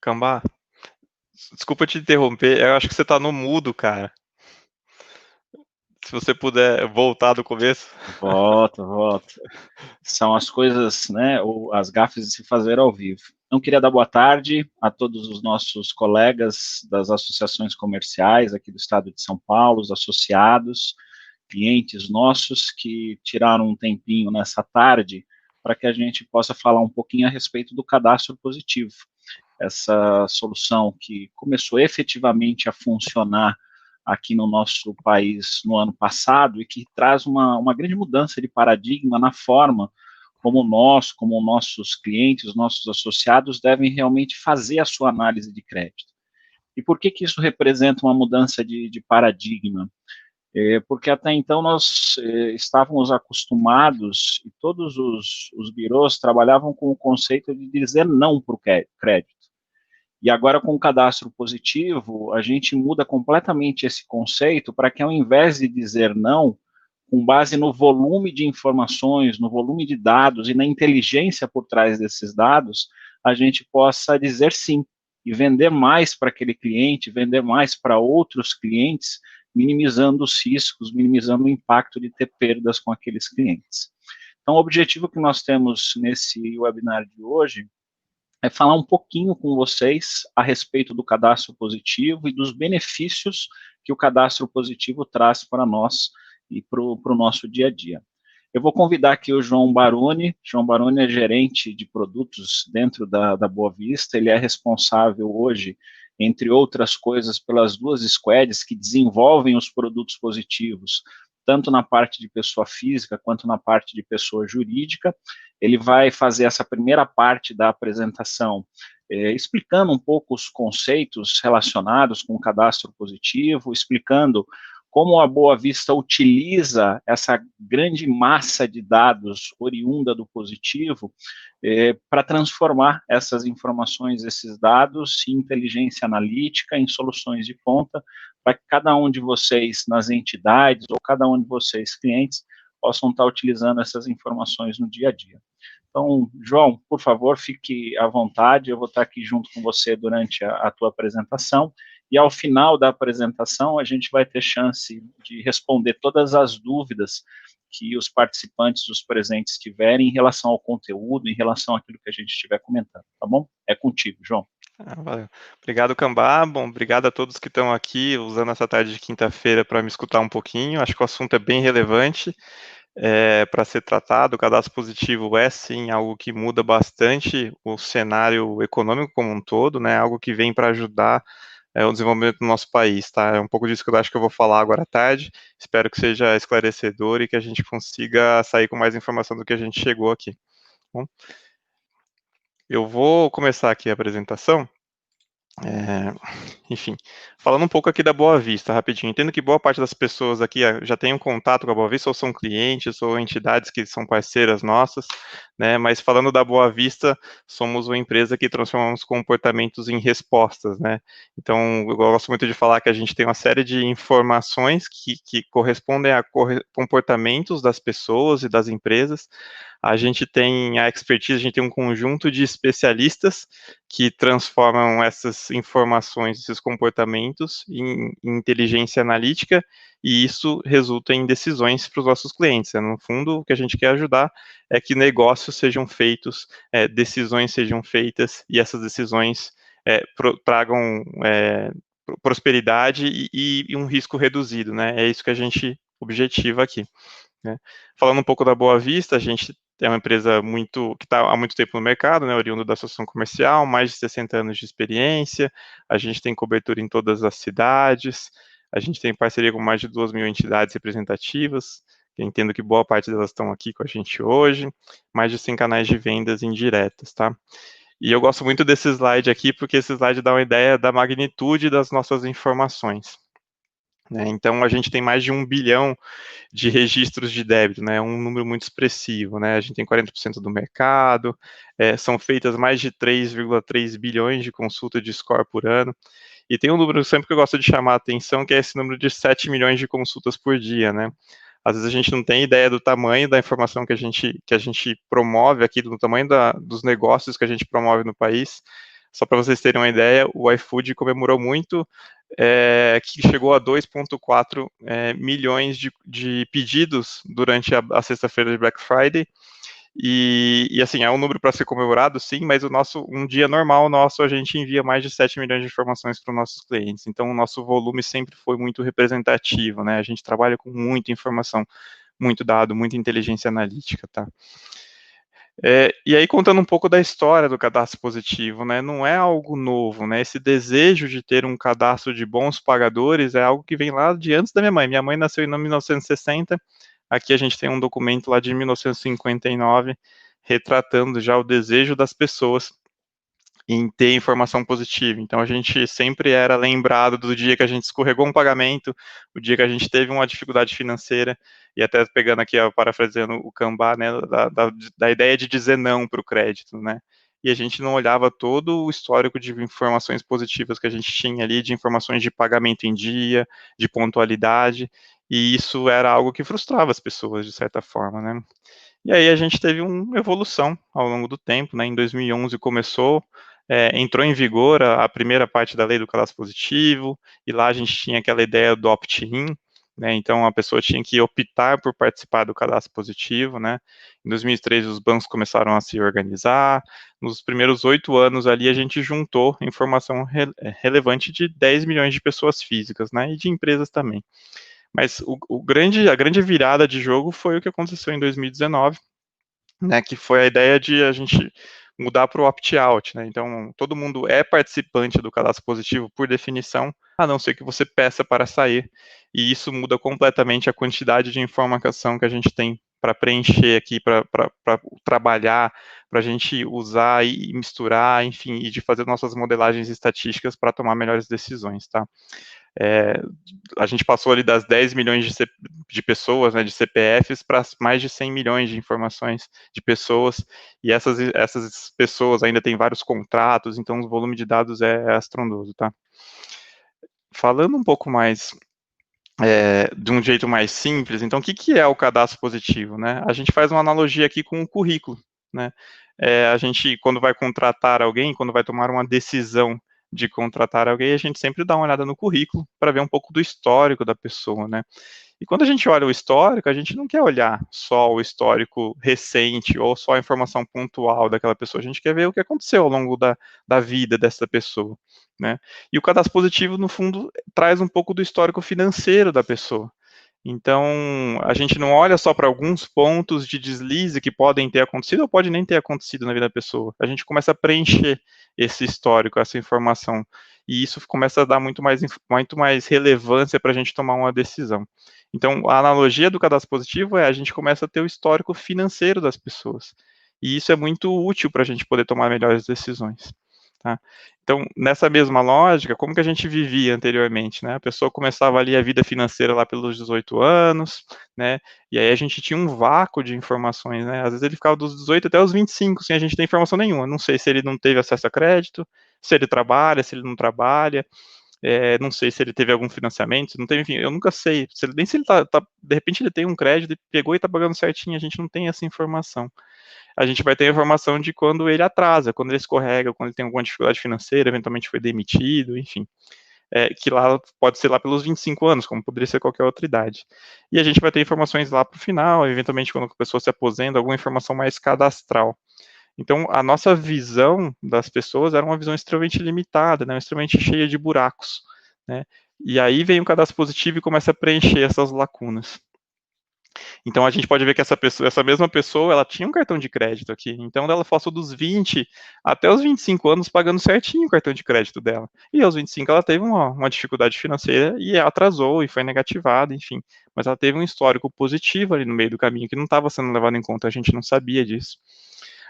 Cambá, desculpa te interromper, eu acho que você tá no mudo, cara. Se você puder voltar do começo. Volto. São as coisas, né, ou as gafes de se fazer ao vivo. Então, queria dar boa tarde a todos os nossos colegas das associações comerciais aqui do estado de São Paulo, os associados, clientes nossos que tiraram um tempinho nessa tarde para que a gente possa falar um pouquinho a respeito do cadastro positivo. Essa solução que começou efetivamente a funcionar aqui no nosso país no ano passado e que traz uma grande mudança de paradigma na forma como nós, como nossos clientes, nossos associados devem realmente fazer a sua análise de crédito. E por que isso representa uma mudança de paradigma? Porque até então nós estávamos acostumados, e todos os birôs trabalhavam com o conceito de dizer não para o crédito. E agora, com o cadastro positivo, a gente muda completamente esse conceito para que, ao invés de dizer não, com base no volume de informações, no volume de dados e na inteligência por trás desses dados, a gente possa dizer sim e vender mais para aquele cliente, vender mais para outros clientes, minimizando os riscos, minimizando o impacto de ter perdas com aqueles clientes. Então, o objetivo que nós temos nesse webinar de hoje é falar um pouquinho com vocês a respeito do cadastro positivo e dos benefícios que o cadastro positivo traz para nós e para o nosso dia a dia. Eu vou convidar aqui o João Baroni. João Baroni é gerente de produtos dentro da Boa Vista. Ele é responsável hoje, entre outras coisas, pelas duas squads que desenvolvem os produtos positivos, tanto na parte de pessoa física quanto na parte de pessoa jurídica. Ele vai fazer essa primeira parte da apresentação explicando um pouco os conceitos relacionados com o cadastro positivo, explicando como a Boa Vista utiliza essa grande massa de dados oriunda do positivo para transformar essas informações, esses dados, em inteligência analítica, em soluções de ponta, para que cada um de vocês nas entidades, ou cada um de vocês clientes, possam estar utilizando essas informações no dia a dia. Então, João, por favor, fique à vontade, eu vou estar aqui junto com você durante a tua apresentação, e ao final da apresentação a gente vai ter chance de responder todas as dúvidas que os participantes, os presentes tiverem em relação ao conteúdo, em relação àquilo que a gente estiver comentando, tá bom? É contigo, João. Valeu. Obrigado, Cambá. Bom, obrigado a todos que estão aqui usando essa tarde de quinta-feira para me escutar um pouquinho. Acho que o assunto é bem relevante para ser tratado. O cadastro positivo é, sim, algo que muda bastante o cenário econômico como um todo, né? Algo que vem para ajudar o desenvolvimento do nosso país, tá? É um pouco disso que eu acho que eu vou falar agora à tarde. Espero que seja esclarecedor e que a gente consiga sair com mais informação do que a gente chegou aqui. Bom, eu vou começar aqui a apresentação. Enfim, falando um pouco aqui da Boa Vista, rapidinho. Entendo que boa parte das pessoas aqui já tem um contato com a Boa Vista, ou são clientes, ou entidades que são parceiras nossas, né? Mas falando da Boa Vista, somos uma empresa que transformamos comportamentos em respostas, né? Então, eu gosto muito de falar que a gente tem uma série de informações que correspondem a comportamentos das pessoas e das empresas. A gente tem a expertise, a gente tem um conjunto de especialistas que transformam essas informações, esses comportamentos em inteligência analítica, e isso resulta em decisões para os nossos clientes. Né? No fundo, o que a gente quer ajudar é que negócios sejam feitos, decisões sejam feitas, e essas decisões tragam prosperidade e um risco reduzido. Né? É isso que a gente objetiva aqui. Né? Falando um pouco da Boa Vista, a gente é uma empresa que está há muito tempo no mercado, né, oriundo da associação comercial, mais de 60 anos de experiência, a gente tem cobertura em todas as cidades, a gente tem parceria com mais de 2.000 entidades representativas, eu entendo que boa parte delas estão aqui com a gente hoje, mais de 100 canais de vendas indiretas, tá? E eu gosto muito desse slide aqui, porque esse slide dá uma ideia da magnitude das nossas informações. Né? Então, a gente tem mais de 1 bilhão de registros de débito, né? Um número muito expressivo, né? A gente tem 40% do mercado, são feitas mais de 3,3 bilhões de consultas de score por ano, e tem um número sempre que eu gosto de chamar a atenção, que é esse número de 7 milhões de consultas por dia, né? Às vezes a gente não tem ideia do tamanho da informação que a gente promove aqui, do tamanho dos negócios que a gente promove no país. Só para vocês terem uma ideia, o iFood comemorou muito que chegou a 2,4 milhões de pedidos durante a sexta-feira de Black Friday. E assim, é um número para ser comemorado, sim, mas um dia normal nosso, a gente envia mais de 7 milhões de informações para os nossos clientes. Então, o nosso volume sempre foi muito representativo, né? A gente trabalha com muita informação, muito dado, muita inteligência analítica, tá? E aí, contando um pouco da história do cadastro positivo, né, não é algo novo, né, esse desejo de ter um cadastro de bons pagadores é algo que vem lá de antes da minha mãe. Minha mãe nasceu em 1960, aqui a gente tem um documento lá de 1959, retratando já o desejo das pessoas em ter informação positiva. Então, a gente sempre era lembrado do dia que a gente escorregou um pagamento, o dia que a gente teve uma dificuldade financeira, e até pegando aqui, parafraseando o Kanban, né, da ideia de dizer não para o crédito, né, e a gente não olhava todo o histórico de informações positivas que a gente tinha ali, de informações de pagamento em dia, de pontualidade, e isso era algo que frustrava as pessoas, de certa forma, né. E aí a gente teve uma evolução ao longo do tempo, né, em 2011 começou, entrou em vigor a primeira parte da lei do cadastro positivo, e lá a gente tinha aquela ideia do opt-in, né, então a pessoa tinha que optar por participar do cadastro positivo, né, em 2013 os bancos começaram a se organizar, nos primeiros 8 anos ali a gente juntou informação relevante de 10 milhões de pessoas físicas, né, e de empresas também. Mas a grande virada de jogo foi o que aconteceu em 2019, né, que foi a ideia de a gente mudar para o opt-out, né, então todo mundo é participante do cadastro positivo por definição, a não ser que você peça para sair, e isso muda completamente a quantidade de informação que a gente tem para preencher aqui, para trabalhar, para a gente usar e misturar, enfim, e de fazer nossas modelagens estatísticas para tomar melhores decisões, tá? É, a gente passou ali das 10 milhões de pessoas, né, de CPFs, para mais de 100 milhões de informações de pessoas, e essas pessoas ainda têm vários contratos, então o volume de dados é astrondoso, tá? Falando um pouco mais, de um jeito mais simples, então o que, que é o cadastro positivo, né? A gente faz uma analogia aqui com o currículo, né? A gente, quando vai contratar alguém, quando vai tomar uma decisão de contratar alguém, a gente sempre dá uma olhada no currículo para ver um pouco do histórico da pessoa, né? E quando a gente olha o histórico, a gente não quer olhar só o histórico recente ou só a informação pontual daquela pessoa, a gente quer ver o que aconteceu ao longo da vida dessa pessoa, né? E o cadastro positivo, no fundo, traz um pouco do histórico financeiro da pessoa. Então, a gente não olha só para alguns pontos de deslize que podem ter acontecido ou pode nem ter acontecido na vida da pessoa. A gente começa a preencher esse histórico, essa informação. E isso começa a dar muito mais relevância para a gente tomar uma decisão. Então, a analogia do cadastro positivo é a gente começa a ter o histórico financeiro das pessoas. E isso é muito útil para a gente poder tomar melhores decisões. Tá? Então, nessa mesma lógica, como que a gente vivia anteriormente, né? A pessoa começava ali a vida financeira lá pelos 18 anos, né? E aí a gente tinha um vácuo de informações, né? Às vezes ele ficava dos 18 até os 25 sem a gente ter informação nenhuma. Não sei se ele não teve acesso a crédito, se ele trabalha, se ele não trabalha, não sei se ele teve algum financiamento, se não teve, enfim, eu nunca sei. Nem se ele de repente ele tem um crédito e pegou e tá pagando certinho, a gente não tem essa informação. A gente vai ter a informação de quando ele atrasa, quando ele escorrega, quando ele tem alguma dificuldade financeira, eventualmente foi demitido, enfim. Que lá pode ser lá pelos 25 anos, como poderia ser qualquer outra idade. E a gente vai ter informações lá para o final, eventualmente quando a pessoa se aposenta, alguma informação mais cadastral. Então, a nossa visão das pessoas era uma visão extremamente limitada, né, extremamente cheia de buracos, né? E aí vem o cadastro positivo e começa a preencher essas lacunas. Então a gente pode ver que essa mesma pessoa, ela tinha um cartão de crédito aqui. Então ela passou dos 20 até os 25 anos pagando certinho o cartão de crédito dela. E aos 25 ela teve uma dificuldade financeira e atrasou e foi negativada, enfim. Mas ela teve um histórico positivo ali no meio do caminho que não estava sendo levado em conta, a gente não sabia disso.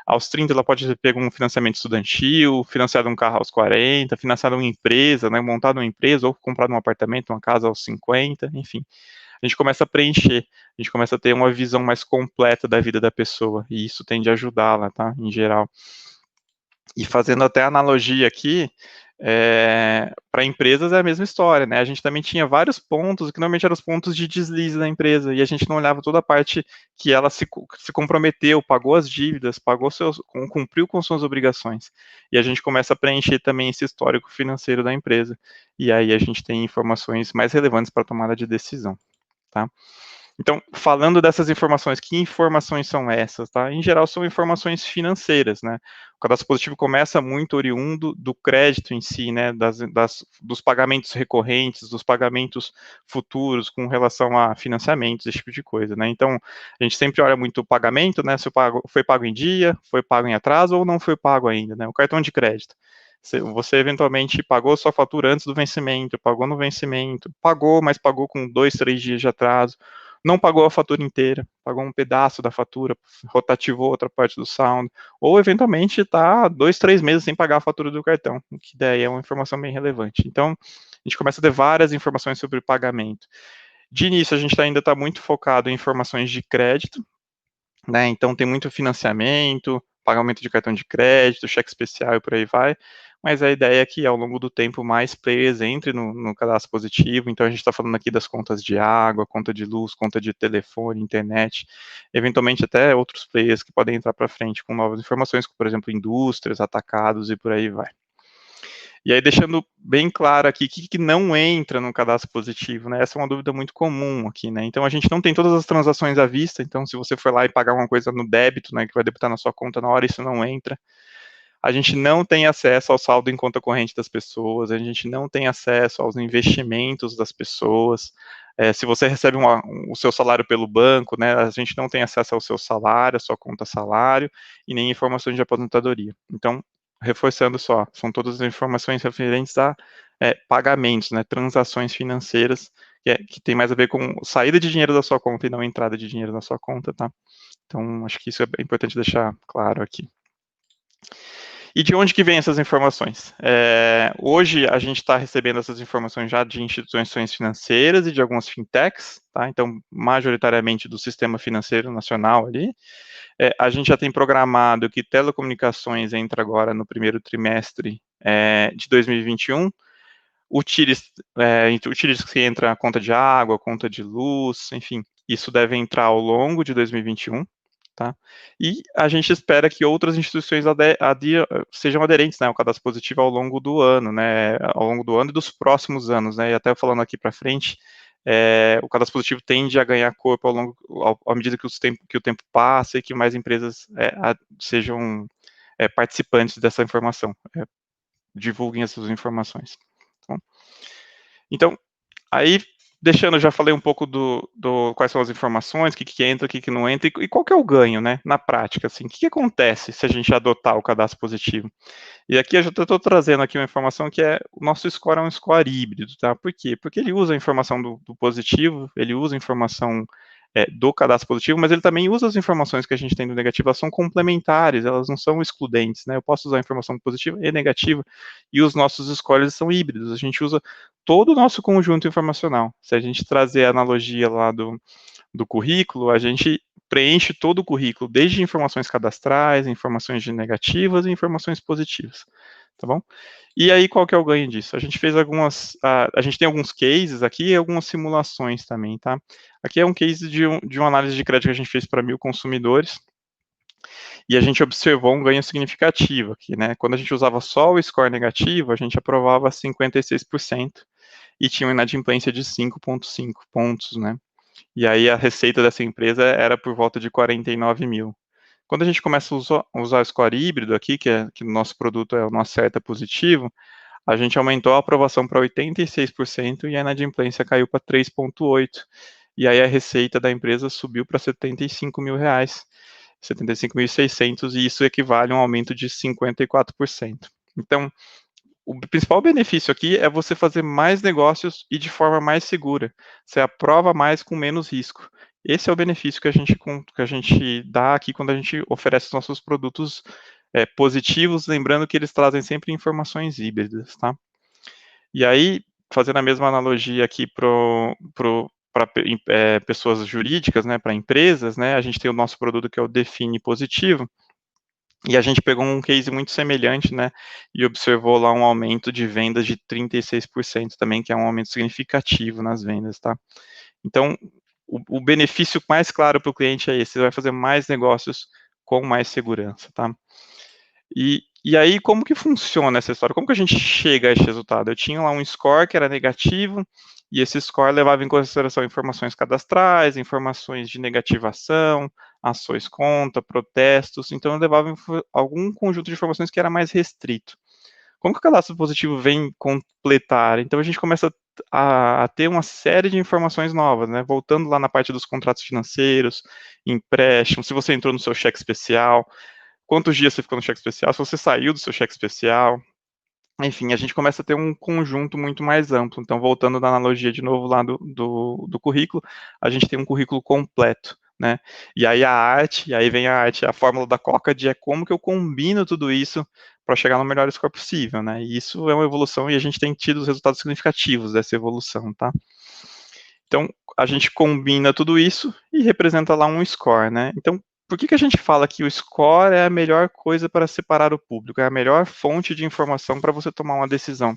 Aos 30 ela pode ter pego um financiamento estudantil, financiado um carro aos 40, financiado uma empresa, né, montado uma empresa ou comprado um apartamento, uma casa aos 50, enfim. A gente começa a preencher, a gente começa a ter uma visão mais completa da vida da pessoa, e isso tende a ajudá-la, tá, em geral. E fazendo até analogia aqui, Para empresas é a mesma história, né? A gente também tinha vários pontos, que normalmente eram os pontos de deslize da empresa, e a gente não olhava toda a parte que ela se comprometeu, pagou as dívidas, cumpriu com suas obrigações. E a gente começa a preencher também esse histórico financeiro da empresa. E aí a gente tem informações mais relevantes para a tomada de decisão, tá? Então, falando dessas informações, que informações são essas, tá? Em geral, são informações financeiras, né? O cadastro positivo começa muito oriundo do crédito em si, né? Dos pagamentos recorrentes, dos pagamentos futuros com relação a financiamentos, esse tipo de coisa, né? Então, a gente sempre olha muito o pagamento, né? Se foi pago em dia, foi pago em atraso ou não foi pago ainda, né? O cartão de crédito. Você eventualmente pagou sua fatura antes do vencimento, pagou no vencimento, pagou, mas pagou com 2, 3 dias de atraso, não pagou a fatura inteira, pagou um pedaço da fatura, rotativou outra parte do saldo, ou eventualmente está 2, 3 meses sem pagar a fatura do cartão, que daí é uma informação bem relevante. Então, a gente começa a ter várias informações sobre pagamento. De início, a gente ainda está muito focado em informações de crédito, né? Então, tem muito financiamento, pagamento de cartão de crédito, cheque especial e por aí vai. Mas a ideia é que ao longo do tempo mais players entrem no cadastro positivo. Então a gente está falando aqui das contas de água, conta de luz, conta de telefone, internet, eventualmente até outros players que podem entrar para frente com novas informações, como por exemplo indústrias, atacados e por aí vai. E aí, deixando bem claro aqui, o que não entra no cadastro positivo, né? Essa é uma dúvida muito comum aqui, né? Então, a gente não tem todas as transações à vista, então, se você for lá e pagar uma coisa no débito, né, que vai debitar na sua conta na hora, isso não entra. A gente não tem acesso ao saldo em conta corrente das pessoas, a gente não tem acesso aos investimentos das pessoas. Se você recebe o seu salário pelo banco, né, a gente não tem acesso ao seu salário, à sua conta salário, e nem informações de aposentadoria. Então, reforçando só, são todas as informações referentes a pagamentos, né, transações financeiras, que tem mais a ver com saída de dinheiro da sua conta e não entrada de dinheiro na sua conta, tá? Então, acho que isso é importante deixar claro aqui. E de onde que vem essas informações? Hoje a gente está recebendo essas informações já de instituições financeiras e de algumas fintechs, tá? Então, majoritariamente do sistema financeiro nacional ali. A gente já tem programado que telecomunicações entra agora no primeiro trimestre de 2021. O TIRES que entra a conta de água, conta de luz, enfim, isso deve entrar ao longo de 2021. Tá? E a gente espera que outras instituições sejam aderentes, né, ao cadastro positivo ao longo do ano, né, ao longo do ano e dos próximos anos, né, e até falando aqui para frente, o cadastro positivo tende a ganhar corpo à medida que o tempo passa e que mais empresas sejam participantes dessa informação, divulguem essas informações. Então, aí, já falei um pouco quais são as informações, o que entra, o que não entra, e qual que é o ganho, né, na prática, assim, o que acontece se a gente adotar o cadastro positivo? E aqui eu já estou trazendo aqui uma informação que o nosso score é um score híbrido, tá? Por quê? Porque ele usa a informação do positivo, ele usa a informação do cadastro positivo, mas ele também usa as informações que a gente tem do negativo, elas são complementares, elas não são excludentes, né? Eu posso usar a informação positiva e negativa, e os nossos scores são híbridos, a gente usa todo o nosso conjunto informacional. Se a gente trazer a analogia lá do currículo, a gente preenche todo o currículo, desde informações cadastrais, informações de negativas e informações positivas, tá bom? E aí, qual que é o ganho disso? A gente fez a gente tem alguns cases aqui e algumas simulações também, tá? Aqui é um case de uma análise de crédito que a gente fez para 1.000 consumidores, e a gente observou um ganho significativo aqui, né? Quando a gente usava só o score negativo, a gente aprovava 56% e tinha uma inadimplência de 5,5 pontos, né? E aí a receita dessa empresa era por volta de 49 mil. Quando a gente começa a usar o score híbrido aqui, que o nosso produto é o nosso acerta positivo, a gente aumentou a aprovação para 86% e a inadimplência caiu para 3,8%. E aí a receita da empresa subiu para 75 mil reais, 75.600, e isso equivale a um aumento de 54%. Então, o principal benefício aqui é você fazer mais negócios e de forma mais segura. Você aprova mais com menos risco. Esse é o benefício que a gente dá aqui quando a gente oferece os nossos produtos positivos, lembrando que eles trazem sempre informações híbridas, tá? E aí, fazendo a mesma analogia aqui para pessoas jurídicas, né, para empresas, né, a gente tem o nosso produto que é o Define Positivo, E a gente pegou um case muito semelhante, né, e observou lá um aumento de vendas de 36% também, que é um aumento significativo nas vendas, tá? Então, o benefício mais claro para o cliente é esse, você vai fazer mais negócios com mais segurança, tá? E aí, como que funciona essa história? Como que a gente chega a esse resultado? Eu tinha lá um score que era negativo, e esse score levava em consideração informações cadastrais, informações de negativação, ações contra, protestos, então eu levava algum conjunto de informações que era mais restrito. Como que o cadastro positivo vem completar? Então a gente começa a ter uma série de informações novas, né? Voltando lá na parte dos contratos financeiros, empréstimos, se você entrou no seu cheque especial, quantos dias você ficou no cheque especial, se você saiu do seu cheque especial, enfim, a gente começa a ter um conjunto muito mais amplo. Então, voltando da analogia de novo lá do currículo, a gente tem um currículo completo, né? E aí aí vem a arte, a fórmula da Coca de como que eu combino tudo isso para chegar no melhor score possível, né? E isso é uma evolução e a gente tem tido os resultados significativos dessa evolução, tá? Então, a gente combina tudo isso e representa lá um score, né? Então, por que a gente fala que o score é a melhor coisa para separar o público, é a melhor fonte de informação para você tomar uma decisão?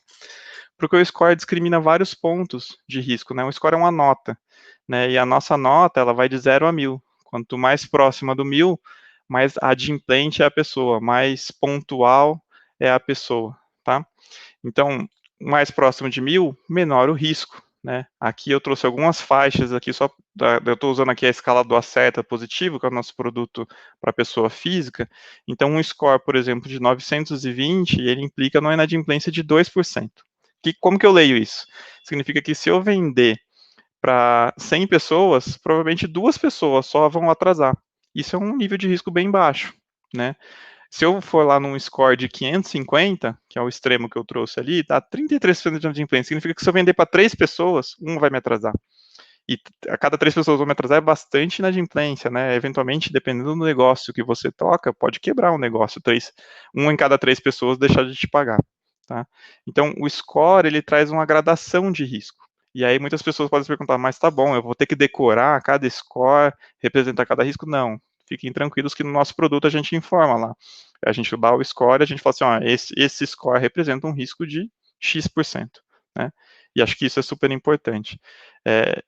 Porque o score discrimina vários pontos de risco, né? O score é uma nota, né? E a nossa nota, ela vai de 0 a 1000. Quanto mais próxima do 1000, mais adimplente é a pessoa, mais pontual é a pessoa, tá? Então, mais próximo de 1000, menor o risco, né? Aqui eu trouxe algumas faixas aqui, eu estou usando aqui a escala do acerta positivo, que é o nosso produto para pessoa física. Então, um score, por exemplo, de 920, ele implica numa inadimplência de 2%. Como que eu leio isso? Significa que se eu vender para 100 pessoas, provavelmente 2 pessoas só vão atrasar. Isso é um nível de risco bem baixo, né? Se eu for lá num score de 550, que é o extremo que eu trouxe ali, tá 33% de inadimplência. Significa que se eu vender para 3 pessoas, um vai me atrasar. E a cada 3 pessoas vão me atrasar é bastante inadimplência, né? Eventualmente, dependendo do negócio que você toca, pode quebrar um negócio. Um em cada 3 pessoas deixar de te pagar, tá? Então, o score, ele traz uma gradação de risco. E aí muitas pessoas podem se perguntar, mas tá bom, eu vou ter que decorar cada score, representar cada risco? Não, fiquem tranquilos que no nosso produto a gente informa lá. A gente dá o score e a gente fala assim, ó, esse score representa um risco de X%, né? E acho que isso é super importante.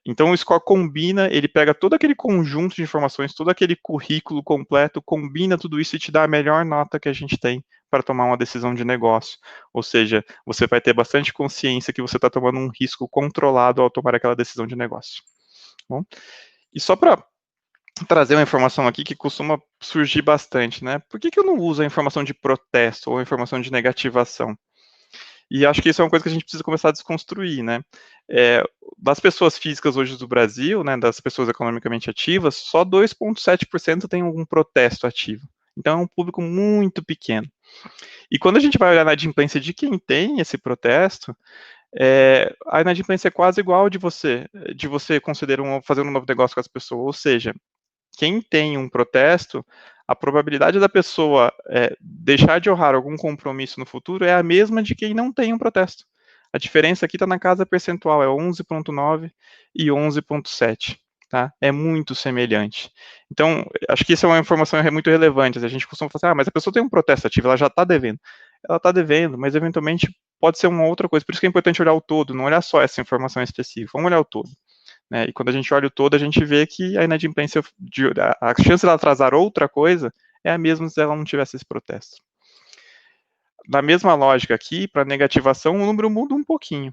Então o score combina, ele pega todo aquele conjunto de informações, todo aquele currículo completo, combina tudo isso e te dá a melhor nota que a gente tem para tomar uma decisão de negócio. Ou seja, você vai ter bastante consciência que você está tomando um risco controlado ao tomar aquela decisão de negócio. Bom, e só para trazer uma informação aqui que costuma surgir bastante, né? Por que eu não uso a informação de protesto ou a informação de negativação? E acho que isso é uma coisa que a gente precisa começar a desconstruir, né? Das pessoas físicas hoje do Brasil, né, das pessoas economicamente ativas, só 2,7% tem algum protesto ativo. Então é um público muito pequeno. E quando a gente vai olhar na inadimplência de quem tem esse protesto, a inadimplência é quase igual de você considerar fazer um novo negócio com as pessoas. Ou seja, quem tem um protesto, a probabilidade da pessoa deixar de honrar algum compromisso no futuro é a mesma de quem não tem um protesto. A diferença aqui está na casa percentual, é 11,9 e 11,7. Tá? É muito semelhante. Então, acho que isso é uma informação muito relevante. A gente costuma falar, mas a pessoa tem um protesto ativo, ela já está devendo. Ela está devendo, mas eventualmente pode ser uma outra coisa. Por isso que é importante olhar o todo, não olhar só essa informação específica. Vamos olhar o todo. Né? E quando a gente olha o todo, a gente vê que a inadimplência, a chance de ela atrasar outra coisa é a mesma se ela não tivesse esse protesto. Na mesma lógica aqui, para negativação, o número muda um pouquinho.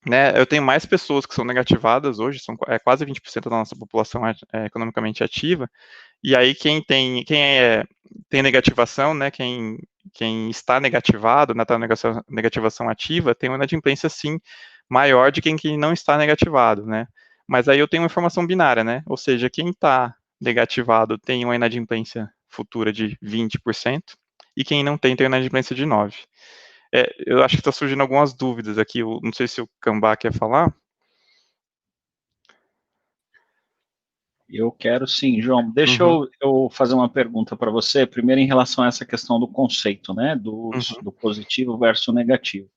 Né, eu tenho mais pessoas que são negativadas hoje, são quase 20% da nossa população economicamente ativa, e aí quem tem negativação, né, quem está negativado, né, tá negativação ativa, tem uma inadimplência, sim, maior de quem não está negativado, né, mas aí eu tenho uma informação binária, né, ou seja, quem está negativado tem uma inadimplência futura de 20%, e quem não tem uma inadimplência de 9%. Eu acho que está surgindo algumas dúvidas aqui. Eu não sei se o Cambá quer falar. Eu quero sim, João. Deixa eu fazer uma pergunta para você, primeiro em relação a essa questão do conceito, né, do positivo versus negativo.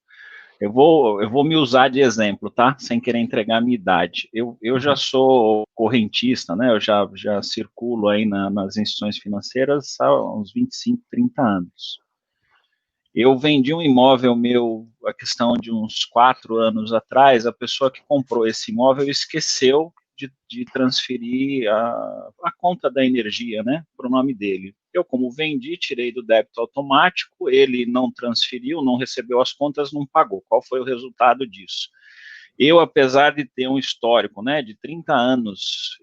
Eu vou me usar de exemplo, tá? Sem querer entregar a minha idade. Eu já Uhum. sou correntista, né? Eu já circulo aí nas instituições financeiras há uns 25, 30 anos. Eu vendi um imóvel meu, a questão de uns 4 anos atrás, a pessoa que comprou esse imóvel esqueceu de transferir a conta da energia, né, para o nome dele. Eu, como vendi, tirei do débito automático, ele não transferiu, não recebeu as contas, não pagou. Qual foi o resultado disso? Eu, apesar de ter um histórico, né, de 30 anos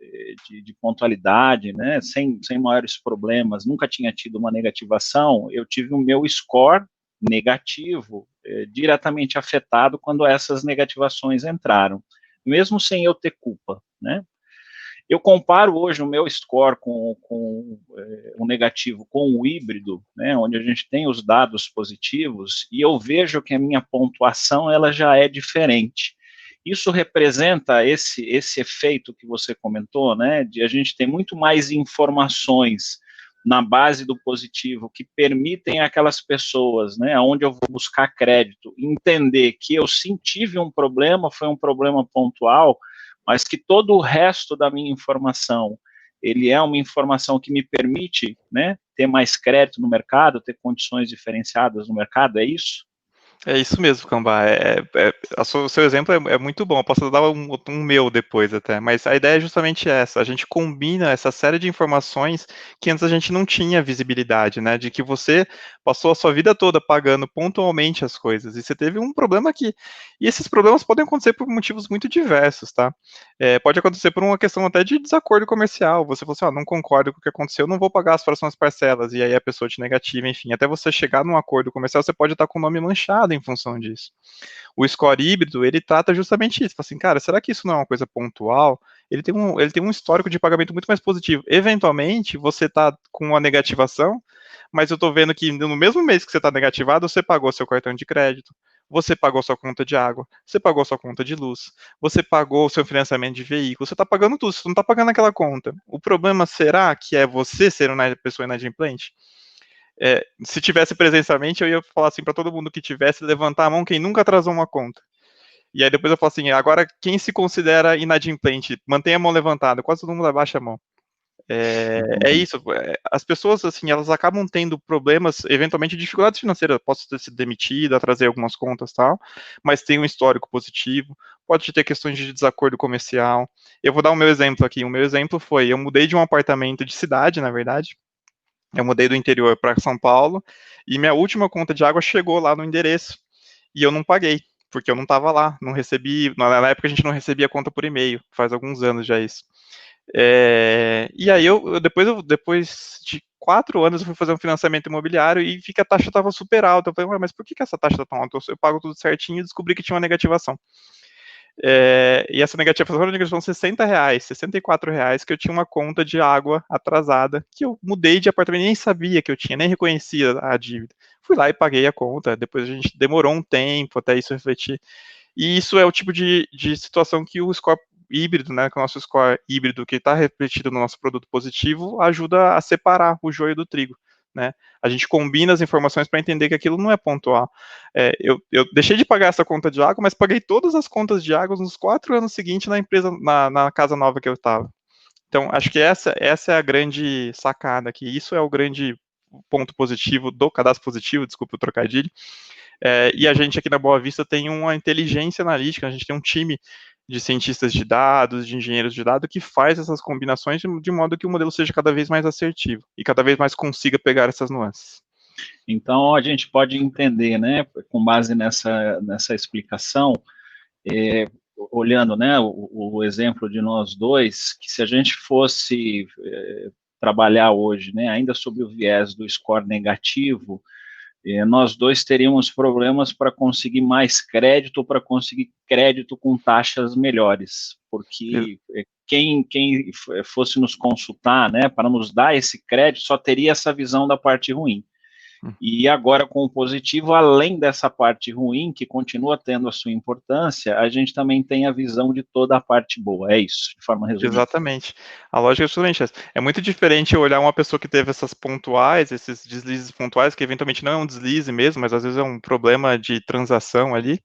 de pontualidade, né, sem maiores problemas, nunca tinha tido uma negativação, eu tive o meu score negativo, diretamente afetado quando essas negativações entraram, mesmo sem eu ter culpa, né? Eu comparo hoje o meu score com o negativo com o híbrido, né, onde a gente tem os dados positivos, e eu vejo que a minha pontuação ela já é diferente. Isso representa esse efeito que você comentou, né, de a gente ter muito mais informações na base do positivo que permitem aquelas pessoas, né, onde eu vou buscar crédito, entender que eu sim tive um problema, foi um problema pontual, mas que todo o resto da minha informação, ele é uma informação que me permite, né, ter mais crédito no mercado, ter condições diferenciadas no mercado, é isso? É isso mesmo, Cambá. O seu exemplo é muito bom. Eu posso dar um meu depois até, mas a ideia é justamente essa. A gente combina essa série de informações que antes a gente não tinha visibilidade, né? De que você passou a sua vida toda pagando pontualmente as coisas e você teve um problema aqui. E esses problemas podem acontecer por motivos muito diversos, tá? Pode acontecer por uma questão até de desacordo comercial. Você falou assim, não concordo com o que aconteceu, não vou pagar as próximas parcelas, e aí a pessoa te negativa, enfim. Até você chegar num acordo comercial, você pode estar com o nome manchado em função disso. O score híbrido, ele trata justamente isso. Fala assim, cara, será que isso não é uma coisa pontual? Ele tem um histórico de pagamento muito mais positivo. Eventualmente, você está com uma negativação, mas eu estou vendo que no mesmo mês que você está negativado, você pagou seu cartão de crédito, você pagou sua conta de água, você pagou sua conta de luz, você pagou o seu financiamento de veículo, você está pagando tudo, você não está pagando aquela conta. O problema será que é você ser uma pessoa inadimplente? Se tivesse presencialmente, eu ia falar assim para todo mundo que tivesse, levantar a mão quem nunca atrasou uma conta. E aí depois eu falo assim, agora quem se considera inadimplente, mantenha a mão levantada, quase todo mundo abaixa a mão. É Entendi. isso, as pessoas, assim, elas acabam tendo problemas, eventualmente dificuldades financeiras, posso ter sido demitido, atrasei algumas contas e tal, mas tem um histórico positivo, pode ter questões de desacordo comercial. Eu vou dar o meu exemplo aqui, o meu exemplo foi, eu mudei de um apartamento de cidade, na verdade, eu mudei do interior para São Paulo, e minha última conta de água chegou lá no endereço, e eu não paguei, porque eu não estava lá, não recebi, na época a gente não recebia conta por e-mail, faz alguns anos já isso. E aí depois de 4 anos eu fui fazer um financiamento imobiliário e vi que a taxa estava super alta. Eu falei, ué, mas por que essa taxa está tão alta? Eu pago tudo certinho e descobri que tinha uma negativação. E essa negativação era uma negativação de R$ 60, R$ 64, que eu tinha uma conta de água atrasada, que eu mudei de apartamento e nem sabia que eu tinha, nem reconhecia a dívida. Fui lá e paguei a conta, depois a gente demorou um tempo até isso refletir. E isso é o tipo de situação que o score híbrido, né, que o nosso score híbrido que está refletido no nosso produto positivo, ajuda a separar o joio do trigo. Né? A gente combina as informações para entender que aquilo não é pontual. Eu deixei de pagar essa conta de água, mas paguei todas as contas de água nos 4 anos seguintes na empresa, na casa nova que eu estava. Então, acho que essa é a grande sacada aqui. Isso é o grande ponto positivo do cadastro positivo, desculpa o trocadilho, e a gente aqui na Boa Vista tem uma inteligência analítica, a gente tem um time de cientistas de dados, de engenheiros de dados, que faz essas combinações de modo que o modelo seja cada vez mais assertivo e cada vez mais consiga pegar essas nuances. Então, a gente pode entender, né, com base nessa explicação, olhando, né, o exemplo de nós dois, que se a gente fosse trabalhar hoje, né, ainda sob o viés do score negativo, nós dois teríamos problemas para conseguir mais crédito ou para conseguir crédito com taxas melhores, porque quem fosse nos consultar, né, para nos dar esse crédito, só teria essa visão da parte ruim. E agora, com o positivo, além dessa parte ruim, que continua tendo a sua importância, a gente também tem a visão de toda a parte boa. É isso, de forma resumida. Exatamente. A lógica é justamente essa. É muito diferente olhar uma pessoa que teve essas pontuais, esses deslizes pontuais, que eventualmente não é um deslize mesmo, mas às vezes é um problema de transação ali,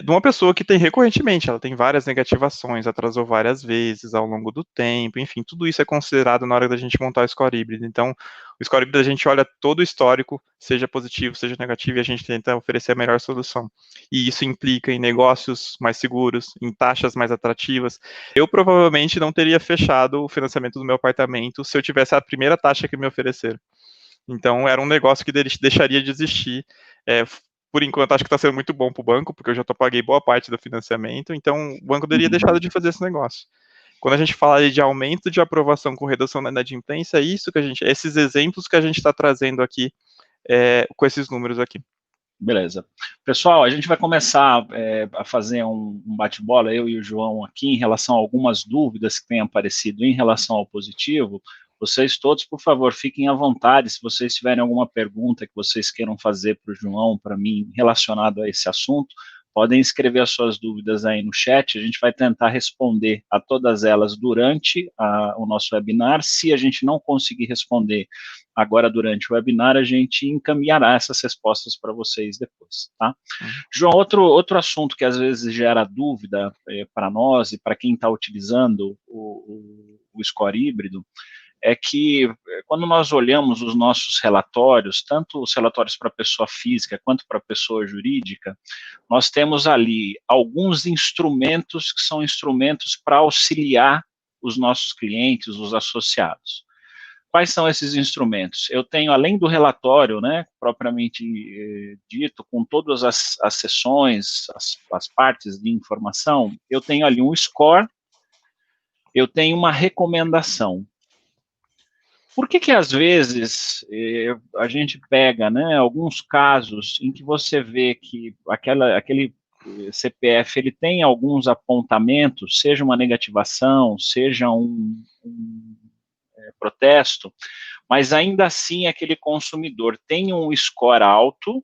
de uma pessoa que tem recorrentemente, ela tem várias negativações, atrasou várias vezes ao longo do tempo, enfim, tudo isso é considerado na hora da gente montar o score híbrido. Então, o score híbrido a gente olha todo o histórico, seja positivo, seja negativo, e a gente tenta oferecer a melhor solução. E isso implica em negócios mais seguros, em taxas mais atrativas. Eu provavelmente não teria fechado o financiamento do meu apartamento se eu tivesse a primeira taxa que me ofereceram. Então, era um negócio que deixaria de existir. Por enquanto, acho que está sendo muito bom para o banco, porque eu já paguei boa parte do financiamento, então o banco teria deixado de fazer esse negócio. Quando a gente fala de aumento de aprovação com redução da inadimplência, é isso que esses exemplos que a gente está trazendo aqui, com esses números aqui. Beleza. Pessoal, a gente vai começar a fazer um bate-bola, eu e o João aqui, em relação a algumas dúvidas que têm aparecido em relação ao positivo. Vocês todos, por favor, fiquem à vontade, se vocês tiverem alguma pergunta que vocês queiram fazer para o João, para mim, relacionado a esse assunto, podem escrever as suas dúvidas aí no chat, a gente vai tentar responder a todas elas durante o nosso webinar. Se a gente não conseguir responder agora durante o webinar, a gente encaminhará essas respostas para vocês depois, tá? João, outro assunto que às vezes gera dúvida para nós e para quem está utilizando o score híbrido, é que quando nós olhamos os nossos relatórios, tanto os relatórios para pessoa física quanto para pessoa jurídica, nós temos ali alguns instrumentos que são instrumentos para auxiliar os nossos clientes, os associados. Quais são esses instrumentos? Eu tenho, além do relatório, né, propriamente dito, com todas as seções, as partes de informação, eu tenho ali um score, eu tenho uma recomendação. Por que às vezes a gente pega, né, alguns casos em que você vê que aquele CPF ele tem alguns apontamentos, seja uma negativação, seja um protesto, mas ainda assim aquele consumidor tem um score alto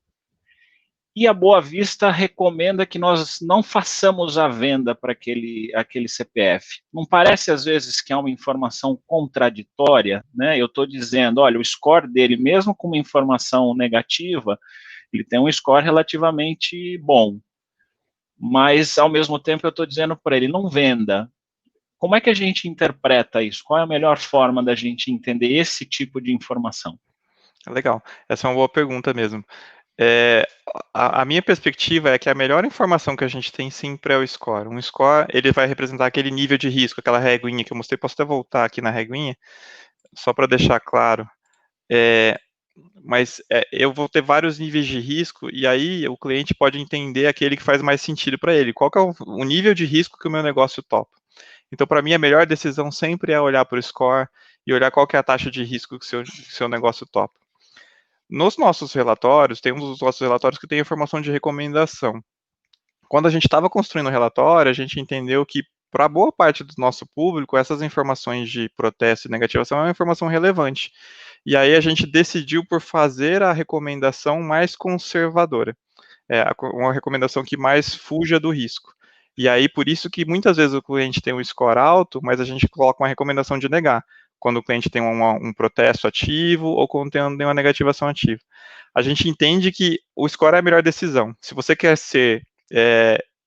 e a Boa Vista recomenda que nós não façamos a venda para aquele CPF. Não parece, às vezes, que é uma informação contraditória, né? Eu estou dizendo, olha, o score dele, mesmo com uma informação negativa, ele tem um score relativamente bom. Mas, ao mesmo tempo, eu estou dizendo para ele, não venda. Como é que a gente interpreta isso? Qual é a melhor forma da gente entender esse tipo de informação? Legal, essa é uma boa pergunta mesmo. A minha perspectiva é que a melhor informação que a gente tem sempre é o score. Um score, ele vai representar aquele nível de risco, aquela reguinha que eu mostrei. Posso até voltar aqui na reguinha, só para deixar claro. Mas eu vou ter vários níveis de risco, e aí o cliente pode entender aquele que faz mais sentido para ele. Qual que é o nível de risco que o meu negócio topa? Então, para mim, a melhor decisão sempre é olhar para o score e olhar qual que é a taxa de risco que o seu negócio topa. Nos nossos relatórios, tem um dos nossos relatórios que tem informação de recomendação. Quando a gente estava construindo o relatório, a gente entendeu que, para boa parte do nosso público, essas informações de protesto e negativação é uma informação relevante. E aí a gente decidiu por fazer a recomendação mais conservadora. Uma recomendação que mais fuja do risco. E aí, por isso que muitas vezes o cliente tem um score alto, mas a gente coloca uma recomendação de negar, quando o cliente tem um protesto ativo ou quando tem uma negativação ativa. A gente entende que o score é a melhor decisão. Se você quer ser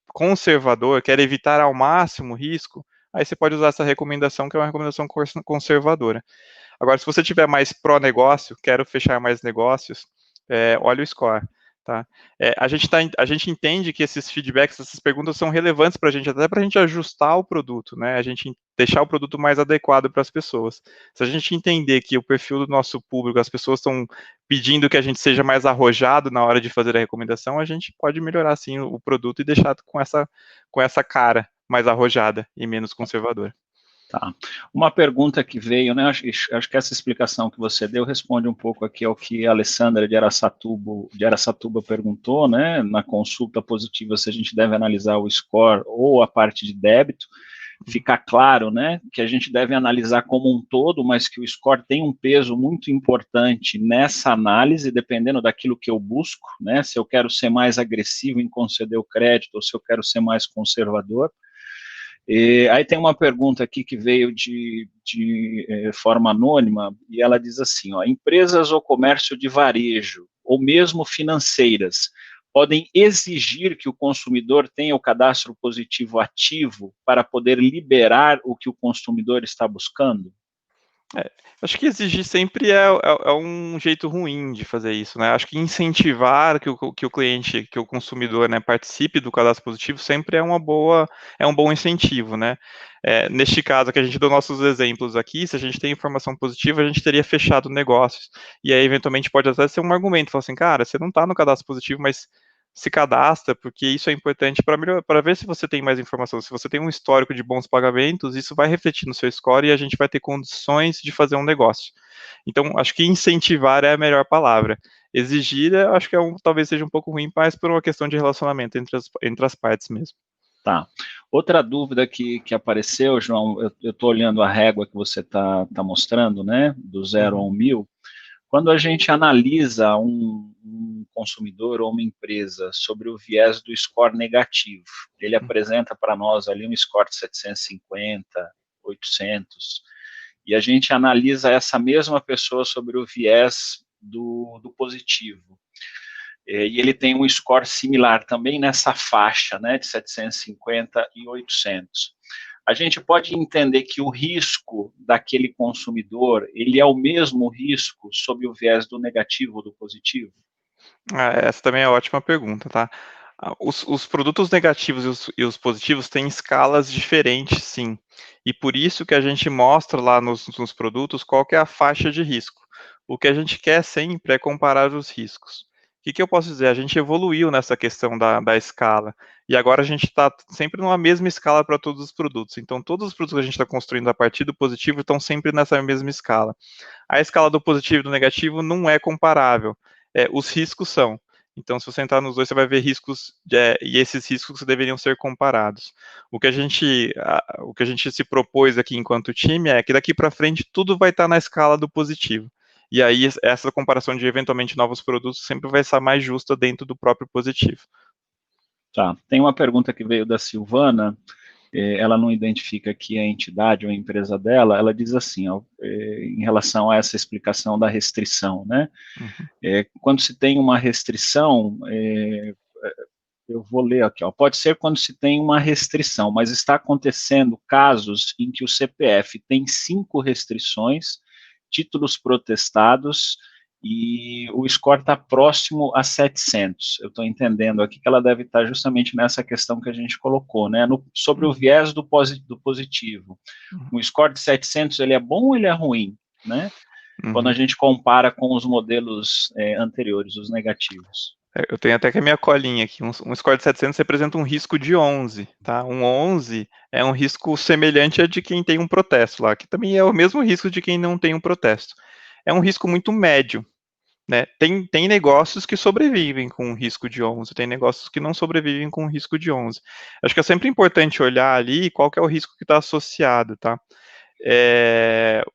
conservador, quer evitar ao máximo o risco, aí você pode usar essa recomendação, que é uma recomendação conservadora. Agora, se você tiver mais pró-negócio, quero fechar mais negócios, olha o score. Tá? A gente entende que esses feedbacks, essas perguntas são relevantes para a gente, até para a gente ajustar o produto, né? A gente deixar o produto mais adequado para as pessoas. Se a gente entender que o perfil do nosso público, as pessoas estão pedindo que a gente seja mais arrojado na hora de fazer a recomendação, a gente pode melhorar sim o produto e deixar com essa cara mais arrojada e menos conservadora. Tá. Uma pergunta que veio, né? Acho que essa explicação que você deu responde um pouco aqui ao que a Alessandra de Araçatuba perguntou, né? Na consulta positiva, se a gente deve analisar o score ou a parte de débito. ficar claro, né, que a gente deve analisar como um todo, mas que o score tem um peso muito importante nessa análise, dependendo daquilo que eu busco, né, se eu quero ser mais agressivo em conceder o crédito ou se eu quero ser mais conservador. E aí tem uma pergunta aqui que veio de forma anônima, e ela diz assim, ó, empresas ou comércio de varejo, ou mesmo financeiras, podem exigir que o consumidor tenha o cadastro positivo ativo para poder liberar o que o consumidor está buscando? Acho que exigir sempre é um jeito ruim de fazer isso, né? Acho que incentivar que o cliente, que o consumidor, né, participe do cadastro positivo sempre é um bom incentivo, né? Neste caso que a gente deu nossos exemplos aqui, se a gente tem informação positiva, a gente teria fechado negócios. E aí, eventualmente, pode até ser um argumento, falar assim, cara, você não está no cadastro positivo, mas se cadastra, porque isso é importante para ver se você tem mais informação. Se você tem um histórico de bons pagamentos, isso vai refletir no seu score e a gente vai ter condições de fazer um negócio. Então, acho que incentivar é a melhor palavra. Exigir, acho que talvez seja um pouco ruim, mas por uma questão de relacionamento entre as partes mesmo. Tá. Outra dúvida que apareceu, João, eu estou olhando a régua que você tá mostrando, né, do 0 a 1.000. Quando a gente analisa um consumidor ou uma empresa sobre o viés do score negativo, ele apresenta para nós ali um score de 750, 800, e a gente analisa essa mesma pessoa sobre o viés do positivo. E ele tem um score similar também nessa faixa, né, de 750 e 800. A gente pode entender que o risco daquele consumidor, ele é o mesmo risco sob o viés do negativo ou do positivo? Essa também é ótima pergunta, tá? Os produtos negativos e os positivos têm escalas diferentes, sim. E por isso que a gente mostra lá nos produtos qual que é a faixa de risco. O que a gente quer sempre é comparar os riscos. O que eu posso dizer? A gente evoluiu nessa questão da escala. E agora a gente está sempre numa mesma escala para todos os produtos. Então, todos os produtos que a gente está construindo a partir do positivo estão sempre nessa mesma escala. A escala do positivo e do negativo não é comparável. Os riscos são. Então, se você entrar nos dois, você vai ver riscos, e esses riscos deveriam ser comparados. O que a gente se propôs aqui enquanto time é que daqui para frente tudo vai estar na escala do positivo. E aí, essa comparação de eventualmente novos produtos sempre vai ser mais justa dentro do próprio positivo. Tá. Tem uma pergunta que veio da Silvana, ela não identifica aqui a entidade ou a empresa dela, ela diz assim, ó, em relação a essa explicação da restrição, né? Uhum. Quando se tem uma restrição, eu vou ler aqui, ó, pode ser quando se tem uma restrição, mas está acontecendo casos em que o CPF tem 5 restrições, títulos protestados, e o score está próximo a 700. Eu estou entendendo aqui que ela deve estar justamente nessa questão que a gente colocou, né, sobre o viés do positivo. Um score de 700, ele é bom ou ele é ruim, né? Quando a gente compara com os modelos anteriores, os negativos. Eu tenho até que a minha colinha aqui, um score de 700 representa um risco de 11, tá? Um 11 é um risco semelhante a de quem tem um protesto lá, que também é o mesmo risco de quem não tem um protesto. É um risco muito médio, né? Tem negócios que sobrevivem com um risco de 11, tem negócios que não sobrevivem com um risco de 11. Acho que é sempre importante olhar ali qual que é o risco que está associado, tá?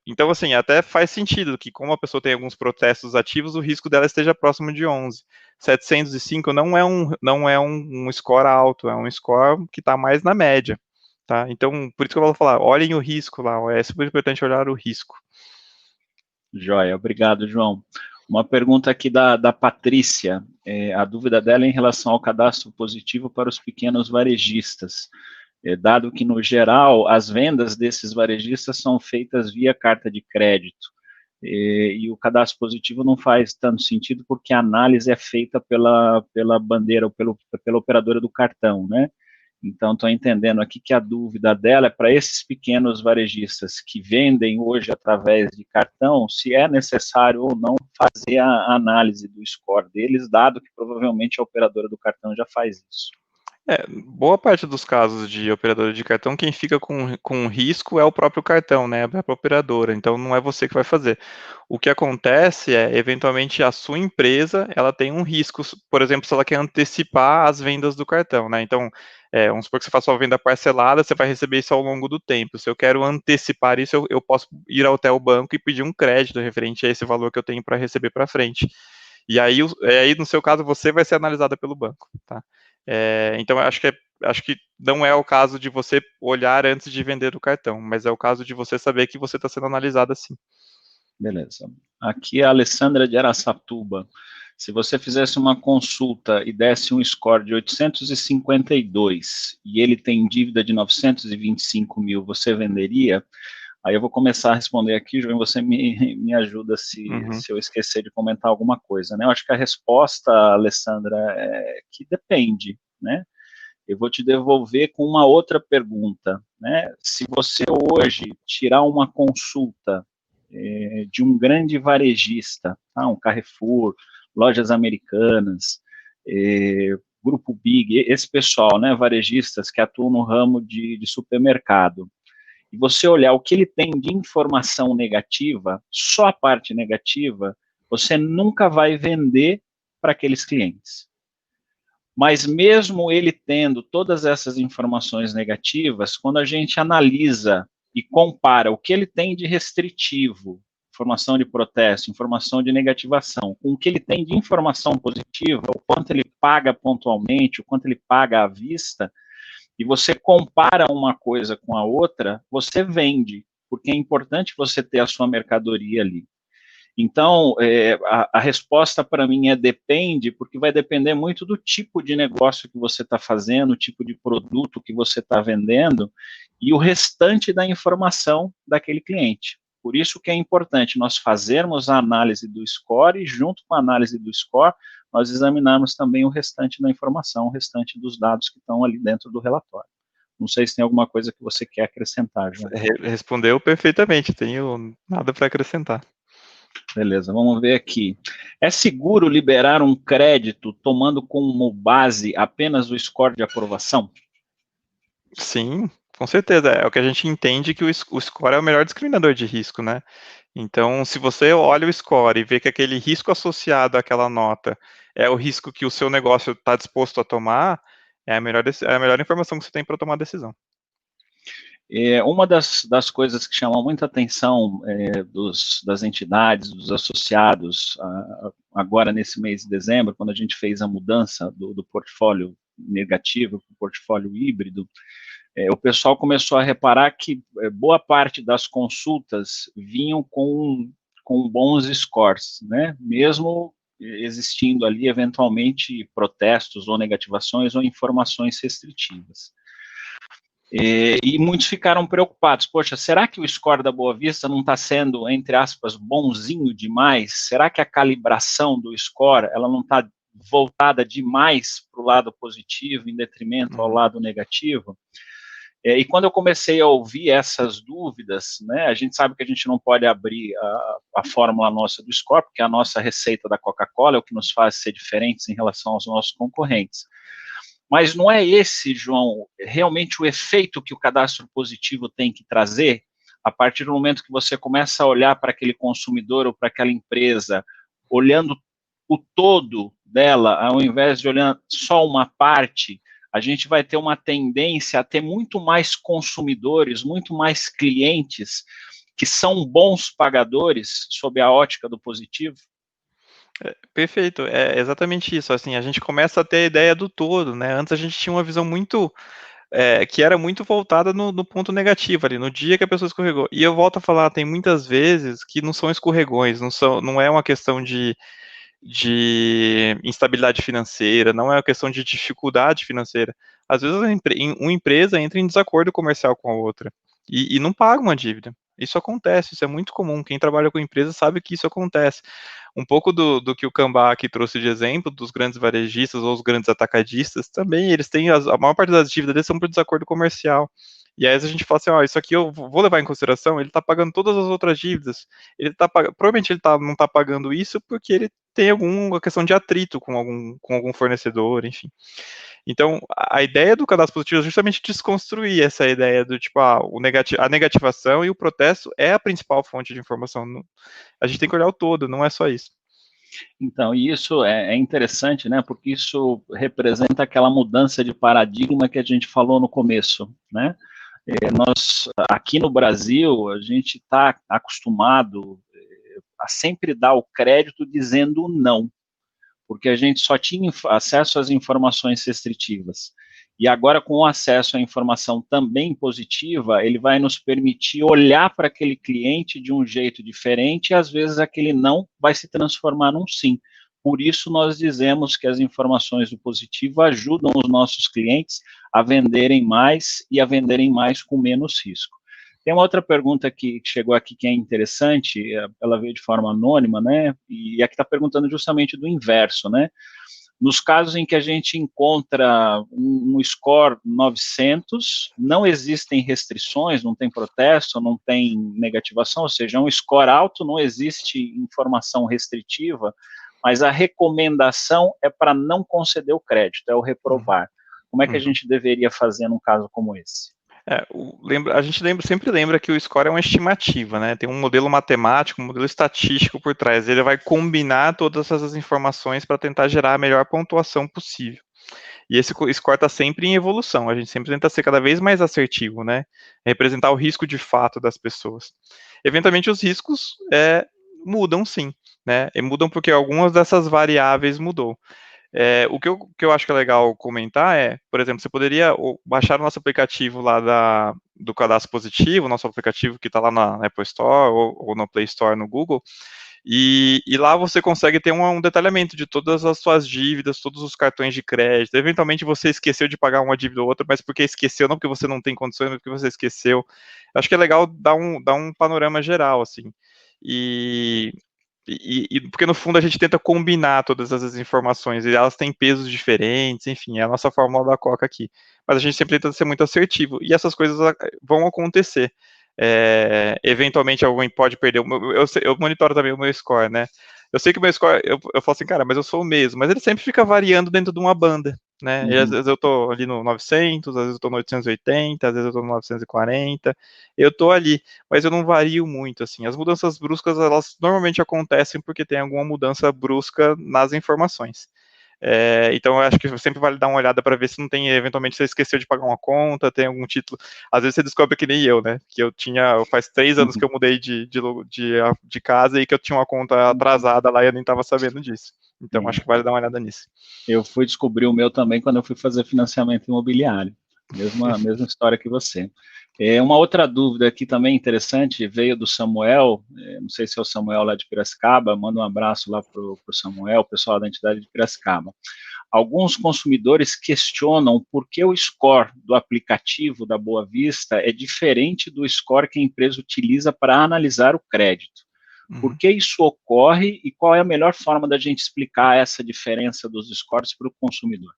Então, assim, até faz sentido que, como a pessoa tem alguns protestos ativos, o risco dela esteja próximo de 11. 705 não é um score alto, é um score que está mais na média. Tá? Então, por isso que eu vou falar, olhem o risco lá, é super importante olhar o risco. Joia, obrigado, João. Uma pergunta aqui da Patrícia, a dúvida dela é em relação ao cadastro positivo para os pequenos varejistas. Dado que, no geral, as vendas desses varejistas são feitas via carta de crédito, e o cadastro positivo não faz tanto sentido porque a análise é feita pela bandeira ou pela operadora do cartão, né? Então, estou entendendo aqui que a dúvida dela é para esses pequenos varejistas que vendem hoje através de cartão, se é necessário ou não fazer a análise do score deles, dado que provavelmente a operadora do cartão já faz isso. Boa parte dos casos de operadora de cartão, quem fica com risco é o próprio cartão, né? A própria operadora. Então, não é você que vai fazer. O que acontece é, eventualmente, a sua empresa, ela tem um risco, por exemplo, se ela quer antecipar as vendas do cartão, né? Então, Vamos supor que você faça uma venda parcelada, você vai receber isso ao longo do tempo. Se eu quero antecipar isso, eu posso ir até o banco e pedir um crédito referente a esse valor que eu tenho para receber para frente. E aí, no seu caso, você vai ser analisada pelo banco, tá? Então, eu acho que não é o caso de você olhar antes de vender o cartão, mas é o caso de você saber que você está sendo analisado assim. Beleza. Aqui é a Alessandra de Araçatuba. Se você fizesse uma consulta e desse um score de 852 e ele tem dívida de 925 mil, você venderia? Aí eu vou começar a responder aqui, João, você me ajuda se eu esquecer de comentar alguma coisa, né? Eu acho que a resposta, Alessandra, é que depende, né? Eu vou te devolver com uma outra pergunta, né? Se você hoje tirar uma consulta de um grande varejista, tá? Um Carrefour, Lojas Americanas, Grupo Big, esse pessoal, né, varejistas que atuam no ramo de supermercado, e você olhar o que ele tem de informação negativa, só a parte negativa, você nunca vai vender para aqueles clientes. Mas mesmo ele tendo todas essas informações negativas, quando a gente analisa e compara o que ele tem de restritivo, informação de protesto, informação de negativação, com o que ele tem de informação positiva, o quanto ele paga pontualmente, o quanto ele paga à vista, e você compara uma coisa com a outra, você vende, porque é importante você ter a sua mercadoria ali. Então, a resposta para mim é depende, porque vai depender muito do tipo de negócio que você está fazendo, o tipo de produto que você está vendendo e o restante da informação daquele cliente. Por isso que é importante nós fazermos a análise do score e, junto com a análise do score, nós examinarmos também o restante da informação, o restante dos dados que estão ali dentro do relatório. Não sei se tem alguma coisa que você quer acrescentar, João. Respondeu perfeitamente, tenho nada para acrescentar. Beleza, vamos ver aqui. É seguro liberar um crédito tomando como base apenas o score de aprovação? Sim, com certeza. É o que a gente entende que o score é o melhor discriminador de risco, né? Então, se você olha o score e vê que aquele risco associado àquela nota é o risco que o seu negócio está disposto a tomar, é a melhor informação que você tem para tomar a decisão. Uma das coisas que chama muita atenção das entidades, dos associados, agora nesse mês de dezembro, quando a gente fez a mudança do portfólio negativo para o portfólio híbrido, o pessoal começou a reparar que boa parte das consultas vinham com bons scores, né? Mesmo existindo ali, eventualmente, protestos ou negativações ou informações restritivas. E muitos ficaram preocupados. Poxa, será que o score da Boa Vista não está sendo, entre aspas, bonzinho demais? Será que a calibração do score ela não está voltada demais para o lado positivo, em detrimento ao lado negativo? E quando eu comecei a ouvir essas dúvidas, né, a gente sabe que a gente não pode abrir a fórmula nossa do score, porque a nossa receita da Coca-Cola é o que nos faz ser diferentes em relação aos nossos concorrentes. Mas não é esse, João, realmente o efeito que o cadastro positivo tem que trazer? A partir do momento que você começa a olhar para aquele consumidor ou para aquela empresa, olhando o todo dela, ao invés de olhar só uma parte, a gente vai ter uma tendência a ter muito mais consumidores, muito mais clientes que são bons pagadores sob a ótica do positivo? Perfeito, é exatamente isso. Assim, a gente começa a ter a ideia do todo, né? Antes a gente tinha uma visão muito que era muito voltada no ponto negativo ali, no dia que a pessoa escorregou. E eu volto a falar, tem muitas vezes que não são escorregões, não é uma questão de instabilidade financeira, não é uma questão de dificuldade financeira. Às vezes uma empresa entra em desacordo comercial com a outra e não paga uma dívida. Isso acontece, isso é muito comum. Quem trabalha com empresa sabe que isso acontece. Um pouco do que o Cambá aqui trouxe de exemplo, dos grandes varejistas ou os grandes atacadistas, também eles têm, a maior parte das dívidas deles são por desacordo comercial. E aí a gente fala assim, ó, isso aqui eu vou levar em consideração, ele está pagando todas as outras dívidas, provavelmente ele não está pagando isso porque ele tem alguma questão de atrito com algum fornecedor, enfim. Então, a ideia do cadastro positivo é justamente desconstruir essa ideia do tipo, a negativação e o protesto é a principal fonte de informação. A gente tem que olhar o todo, não é só isso. Então, e isso é interessante, né, porque isso representa aquela mudança de paradigma que a gente falou no começo, né? Nós, aqui no Brasil, a gente está acostumado a sempre dar o crédito dizendo não, porque a gente só tinha acesso às informações restritivas. E agora, com o acesso à informação também positiva, ele vai nos permitir olhar para aquele cliente de um jeito diferente e, às vezes, aquele não vai se transformar num sim. Por isso, nós dizemos que as informações do positivo ajudam os nossos clientes a venderem mais e a venderem mais com menos risco. Tem uma outra pergunta que chegou aqui que é interessante, ela veio de forma anônima, né? E aqui está perguntando justamente do inverso, né? Nos casos em que a gente encontra um score 900, não existem restrições, não tem protesto, não tem negativação, ou seja, é um score alto, não existe informação restritiva, mas a recomendação é para não conceder o crédito, é o reprovar. Como é que a gente deveria fazer num caso como esse? A gente sempre lembra que o score é uma estimativa, né? Tem um modelo matemático, um modelo estatístico por trás. Ele vai combinar todas essas informações para tentar gerar a melhor pontuação possível. E esse score está sempre em evolução. A gente sempre tenta ser cada vez mais assertivo, né? Representar o risco de fato das pessoas. Eventualmente, os riscos mudam, sim, né? E mudam porque algumas dessas variáveis mudou. O que eu acho que é legal comentar é, por exemplo, você poderia baixar o nosso aplicativo lá do Cadastro Positivo, nosso aplicativo que está lá na Apple Store ou no Play Store no Google, e lá você consegue ter um detalhamento de todas as suas dívidas, todos os cartões de crédito. Eventualmente você esqueceu de pagar uma dívida ou outra, mas porque esqueceu, não porque você não tem condições, mas porque você esqueceu. Acho que é legal dar um panorama geral, assim. E, porque no fundo a gente tenta combinar todas essas informações, e elas têm pesos diferentes, enfim, é a nossa fórmula da Coca aqui. Mas a gente sempre tenta ser muito assertivo, e essas coisas vão acontecer. Eventualmente alguém pode perder. Eu monitoro também o meu score, né? Eu sei que o meu score, eu falo assim, cara, mas eu sou o mesmo, mas ele sempre fica variando dentro de uma banda, né? E às vezes eu tô ali no 900, às vezes eu tô no 880, às vezes eu tô no 940, eu tô ali, mas eu não vario muito, assim. As mudanças bruscas, elas normalmente acontecem porque tem alguma mudança brusca nas informações. Então, eu acho que sempre vale dar uma olhada para ver se não tem, eventualmente, você esqueceu de pagar uma conta, tem algum título. Às vezes você descobre que nem eu, né? Que faz 3 anos que eu mudei de casa e que eu tinha uma conta atrasada lá e eu nem estava sabendo disso. Então, acho que vale dar uma olhada nisso. Eu fui descobrir o meu também quando eu fui fazer financiamento imobiliário. Mesma história que você. Uma outra dúvida aqui também interessante, veio do Samuel, não sei se é o Samuel lá de Piracicaba, manda um abraço lá para o Samuel, pessoal da entidade de Piracicaba. Alguns consumidores questionam por que o score do aplicativo da Boa Vista é diferente do score que a empresa utiliza para analisar o crédito. Por que isso ocorre e qual é a melhor forma da gente explicar essa diferença dos scores para o consumidor?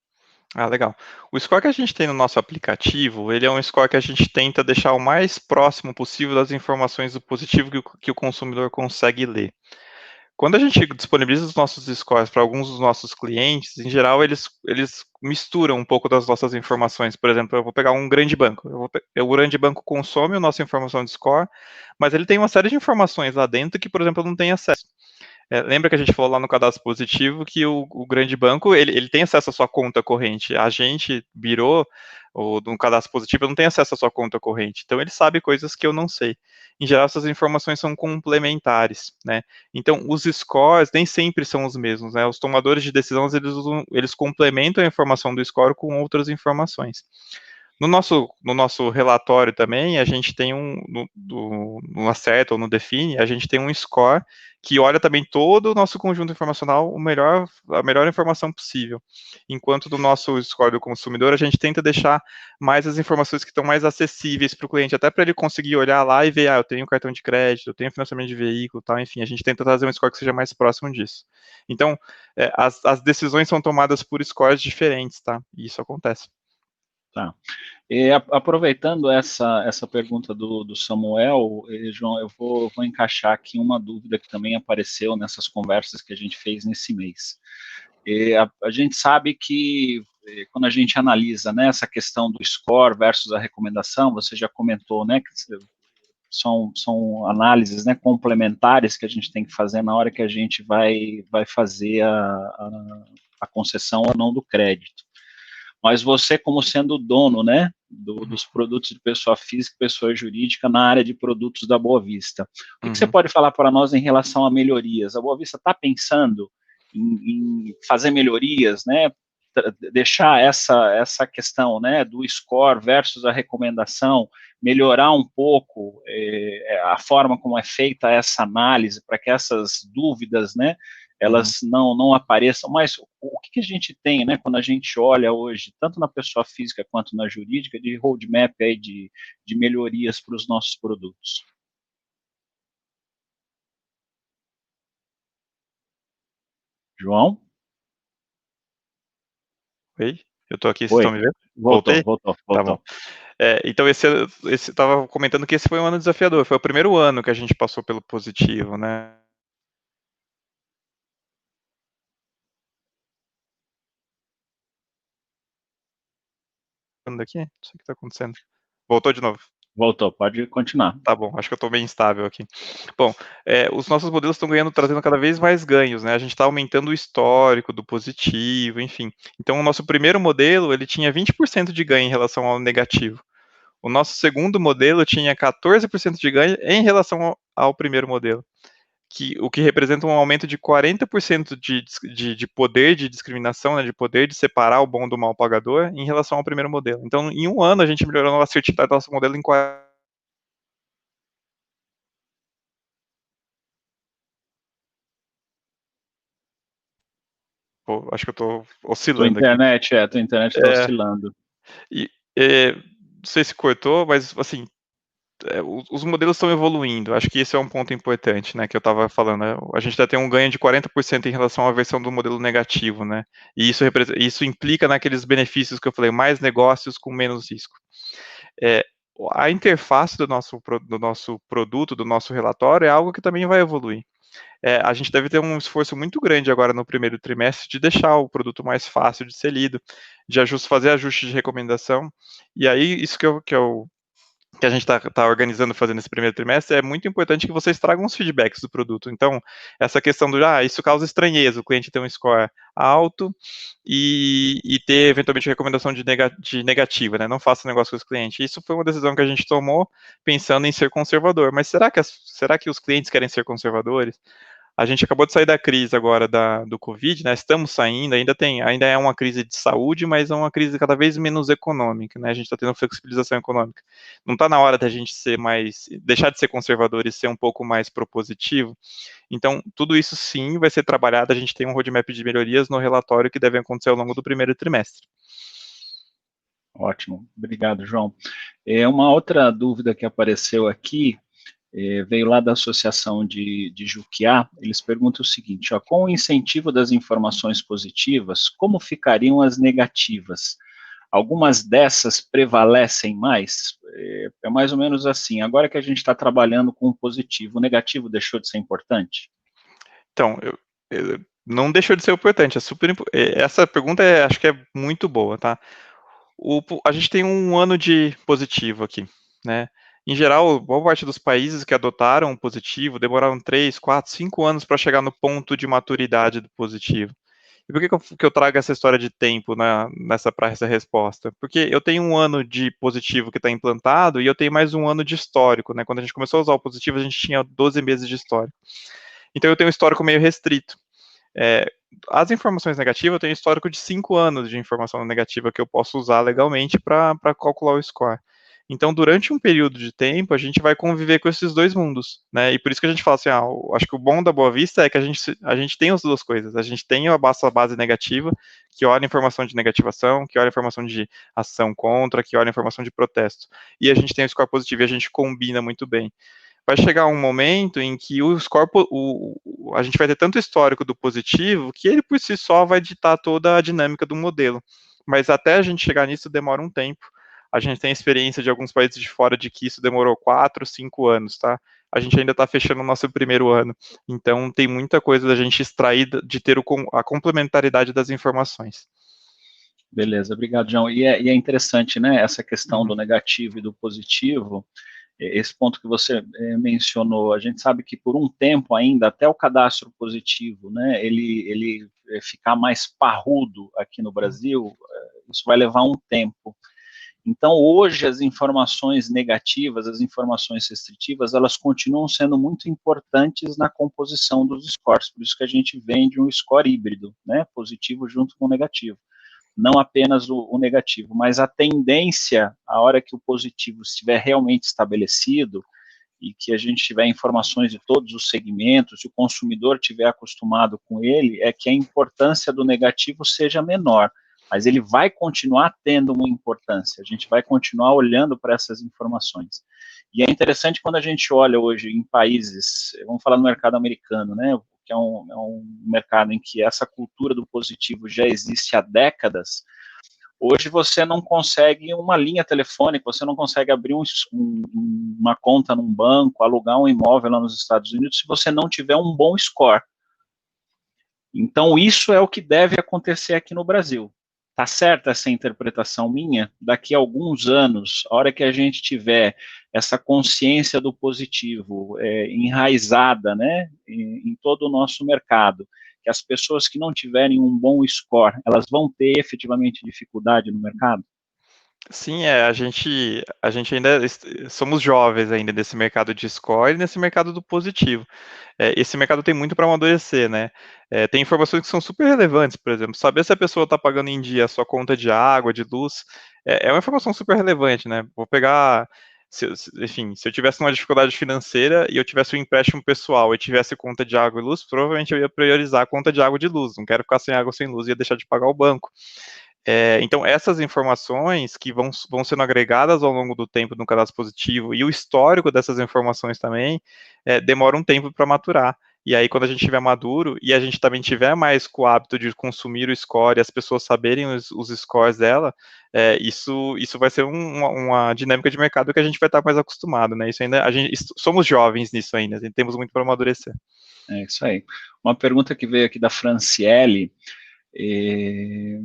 Ah, legal. O score que a gente tem no nosso aplicativo, ele é um score que a gente tenta deixar o mais próximo possível das informações do positivo que o consumidor consegue ler. Quando a gente disponibiliza os nossos scores para alguns dos nossos clientes, em geral, eles misturam um pouco das nossas informações. Por exemplo, eu vou pegar um grande banco. O grande banco consome a nossa informação de score, mas ele tem uma série de informações lá dentro que, por exemplo, eu não tenho acesso. Lembra que a gente falou lá no cadastro positivo que o grande banco ele tem acesso à sua conta corrente. A gente, Birô, ou no cadastro positivo, não tem acesso à sua conta corrente. Então ele sabe coisas que eu não sei. Em geral, essas informações são complementares, né? Então os scores nem sempre são os mesmos, né? Os tomadores de decisões eles complementam a informação do score com outras informações. No nosso relatório também, a gente tem no Acerta ou no Define, a gente tem um score que olha também todo o nosso conjunto informacional, a melhor informação possível. Enquanto do nosso score do consumidor, a gente tenta deixar mais as informações que estão mais acessíveis para o cliente, até para ele conseguir olhar lá e ver, eu tenho cartão de crédito, eu tenho financiamento de veículo, tal, enfim, a gente tenta trazer um score que seja mais próximo disso. Então, as decisões são tomadas por scores diferentes, tá? E isso acontece. Tá. Aproveitando essa pergunta do Samuel, João, eu vou encaixar aqui uma dúvida que também apareceu nessas conversas que a gente fez nesse mês. A gente sabe que quando a gente analisa, né, essa questão do score versus a recomendação, você já comentou, né, que são análises, né, complementares que a gente tem que fazer na hora que a gente vai fazer a concessão ou não do crédito. Mas você, como sendo o dono, né, dos produtos de pessoa física e pessoa jurídica na área de produtos da Boa Vista, o que você pode falar para nós em relação a melhorias? A Boa Vista está pensando em fazer melhorias, né, deixar essa questão, né, do score versus a recomendação, melhorar um pouco a forma como é feita essa análise, para que essas dúvidas, né, elas não apareçam, mas o que a gente tem, né, quando a gente olha hoje, tanto na pessoa física quanto na jurídica, de roadmap aí de melhorias para os nossos produtos? João? Oi? Eu estou aqui, vocês Oi, estão me vendo? voltou, Voltei? voltou, Tá bom. voltou. Então, esse estava comentando que esse foi um ano desafiador, foi o primeiro ano que a gente passou pelo positivo, né? Aqui, não sei o que está acontecendo. Voltou de novo. Voltou, pode continuar. Tá bom, acho que eu estou bem instável aqui. Bom, os nossos modelos estão trazendo cada vez mais ganhos, né? A gente está aumentando o histórico do positivo, enfim. Então, o nosso primeiro modelo, ele tinha 20% de ganho em relação ao negativo. O nosso segundo modelo tinha 14% de ganho em relação ao primeiro modelo, o que representa um aumento de 40% de poder de discriminação, né, de poder de separar o bom do mal pagador em relação ao primeiro modelo. Então, em um ano, a gente melhorou a assertividade do nosso modelo em 40%. Pô, acho que eu estou oscilando aqui. Tua internet está É, oscilando. e, não sei se cortou, mas assim, os modelos estão evoluindo. Acho que esse é um ponto importante, né, que eu estava falando. Né? A gente já tem um ganho de 40% em relação à versão do modelo negativo, né? E isso implica naqueles benefícios que eu falei, mais negócios com menos risco. A interface do nosso produto, do nosso relatório, é algo que também vai evoluir. A gente deve ter um esforço muito grande agora no primeiro trimestre de deixar o produto mais fácil de ser lido, de fazer ajustes de recomendação. E aí, isso que a gente está organizando fazendo esse primeiro trimestre, é muito importante que vocês tragam os feedbacks do produto. Então, essa questão do, isso causa estranheza, o cliente tem um score alto e ter, eventualmente, recomendação de negativa, né? Não faça negócio com os clientes. Isso foi uma decisão que a gente tomou pensando em ser conservador. Mas será que os clientes querem ser conservadores? A gente acabou de sair da crise agora do Covid, né? Estamos saindo, ainda é uma crise de saúde, mas é uma crise cada vez menos econômica, né? A gente está tendo flexibilização econômica. Não está na hora da gente deixar de ser conservador e ser um pouco mais propositivo. Então, tudo isso sim vai ser trabalhado. A gente tem um roadmap de melhorias no relatório que deve acontecer ao longo do primeiro trimestre. Ótimo, obrigado, João. Uma outra dúvida que apareceu aqui veio lá da Associação de Juquiá. Eles perguntam o seguinte: com o incentivo das informações positivas, como ficariam as negativas? Algumas dessas prevalecem mais? É mais ou menos assim. Agora que a gente está trabalhando com o positivo, o negativo deixou de ser importante? Então, não deixou de ser importante. Essa pergunta acho que é muito boa, tá? A gente tem um ano de positivo aqui, né? Em geral, boa parte dos países que adotaram o positivo demoraram 3, 4, 5 anos para chegar no ponto de maturidade do positivo. E por que eu trago essa história de tempo para essa resposta? Porque eu tenho um ano de positivo que está implantado e eu tenho mais um ano de histórico, né? Quando a gente começou a usar o positivo, a gente tinha 12 meses de histórico. Então eu tenho um histórico meio restrito. As informações negativas, eu tenho histórico de 5 anos de informação negativa que eu posso usar legalmente para calcular o score. Então, durante um período de tempo, a gente vai conviver com esses dois mundos, né? E por isso que a gente fala assim, acho que o bom da Boa Vista é que a gente tem as duas coisas. A gente tem a base negativa, que olha informação de negativação, que olha informação de ação contra, que olha informação de protesto. E a gente tem o score positivo e a gente combina muito bem. Vai chegar um momento em que a gente vai ter tanto histórico do positivo que ele por si só vai ditar toda a dinâmica do modelo. Mas até a gente chegar nisso demora um tempo. A gente tem experiência de alguns países de fora de que isso demorou 4, 5 anos, tá? A gente ainda está fechando o nosso primeiro ano. Então tem muita coisa da gente extrair de ter a complementaridade das informações. Beleza, obrigado, João. E é interessante, né, essa questão do negativo e do positivo. esse ponto que você mencionou, a gente sabe que por um tempo ainda, até o cadastro positivo, né, ele ficar mais parrudo aqui no Brasil, isso vai levar um tempo. Então, hoje, as informações negativas, as informações restritivas, elas continuam sendo muito importantes na composição dos scores, por isso que a gente vende um score híbrido, né, positivo junto com negativo. Não apenas o negativo, mas a tendência, a hora que o positivo estiver realmente estabelecido, e que a gente tiver informações de todos os segmentos, se o consumidor estiver acostumado com ele, é que a importância do negativo seja menor, mas ele vai continuar tendo uma importância, a gente vai continuar olhando para essas informações. E é interessante quando a gente olha hoje em países, vamos falar no mercado americano, né, que é um mercado em que essa cultura do positivo já existe há décadas. Hoje você não consegue uma linha telefônica, você não consegue abrir uma conta num banco, alugar um imóvel lá nos Estados Unidos, se você não tiver um bom score. Então, isso é o que deve acontecer aqui no Brasil. Tá certa essa interpretação minha? Daqui a alguns anos, a hora que a gente tiver essa consciência do positivo enraizada, né, em todo o nosso mercado, que as pessoas que não tiverem um bom score, elas vão ter efetivamente dificuldade no mercado? Sim, a gente ainda somos jovens ainda nesse mercado de score e nesse mercado do positivo. Esse mercado tem muito para amadurecer, né? Tem informações que são super relevantes, por exemplo, saber se a pessoa está pagando em dia a sua conta de água, de luz, é uma informação super relevante, né? Vou pegar, enfim, se eu tivesse uma dificuldade financeira e eu tivesse um empréstimo pessoal e tivesse conta de água e luz, provavelmente eu ia priorizar a conta de água e de luz. Não quero ficar sem água, sem luz e ia deixar de pagar o banco. Então, essas informações que vão sendo agregadas ao longo do tempo no cadastro positivo e o histórico dessas informações também, demora um tempo para maturar. E aí, quando a gente tiver maduro e a gente também tiver mais com o hábito de consumir o score e as pessoas saberem os scores dela, isso vai ser uma dinâmica de mercado que a gente vai estar mais acostumado, né? Isso ainda, somos jovens nisso ainda, temos muito para amadurecer. É isso aí. Uma pergunta que veio aqui da Franciele, eh,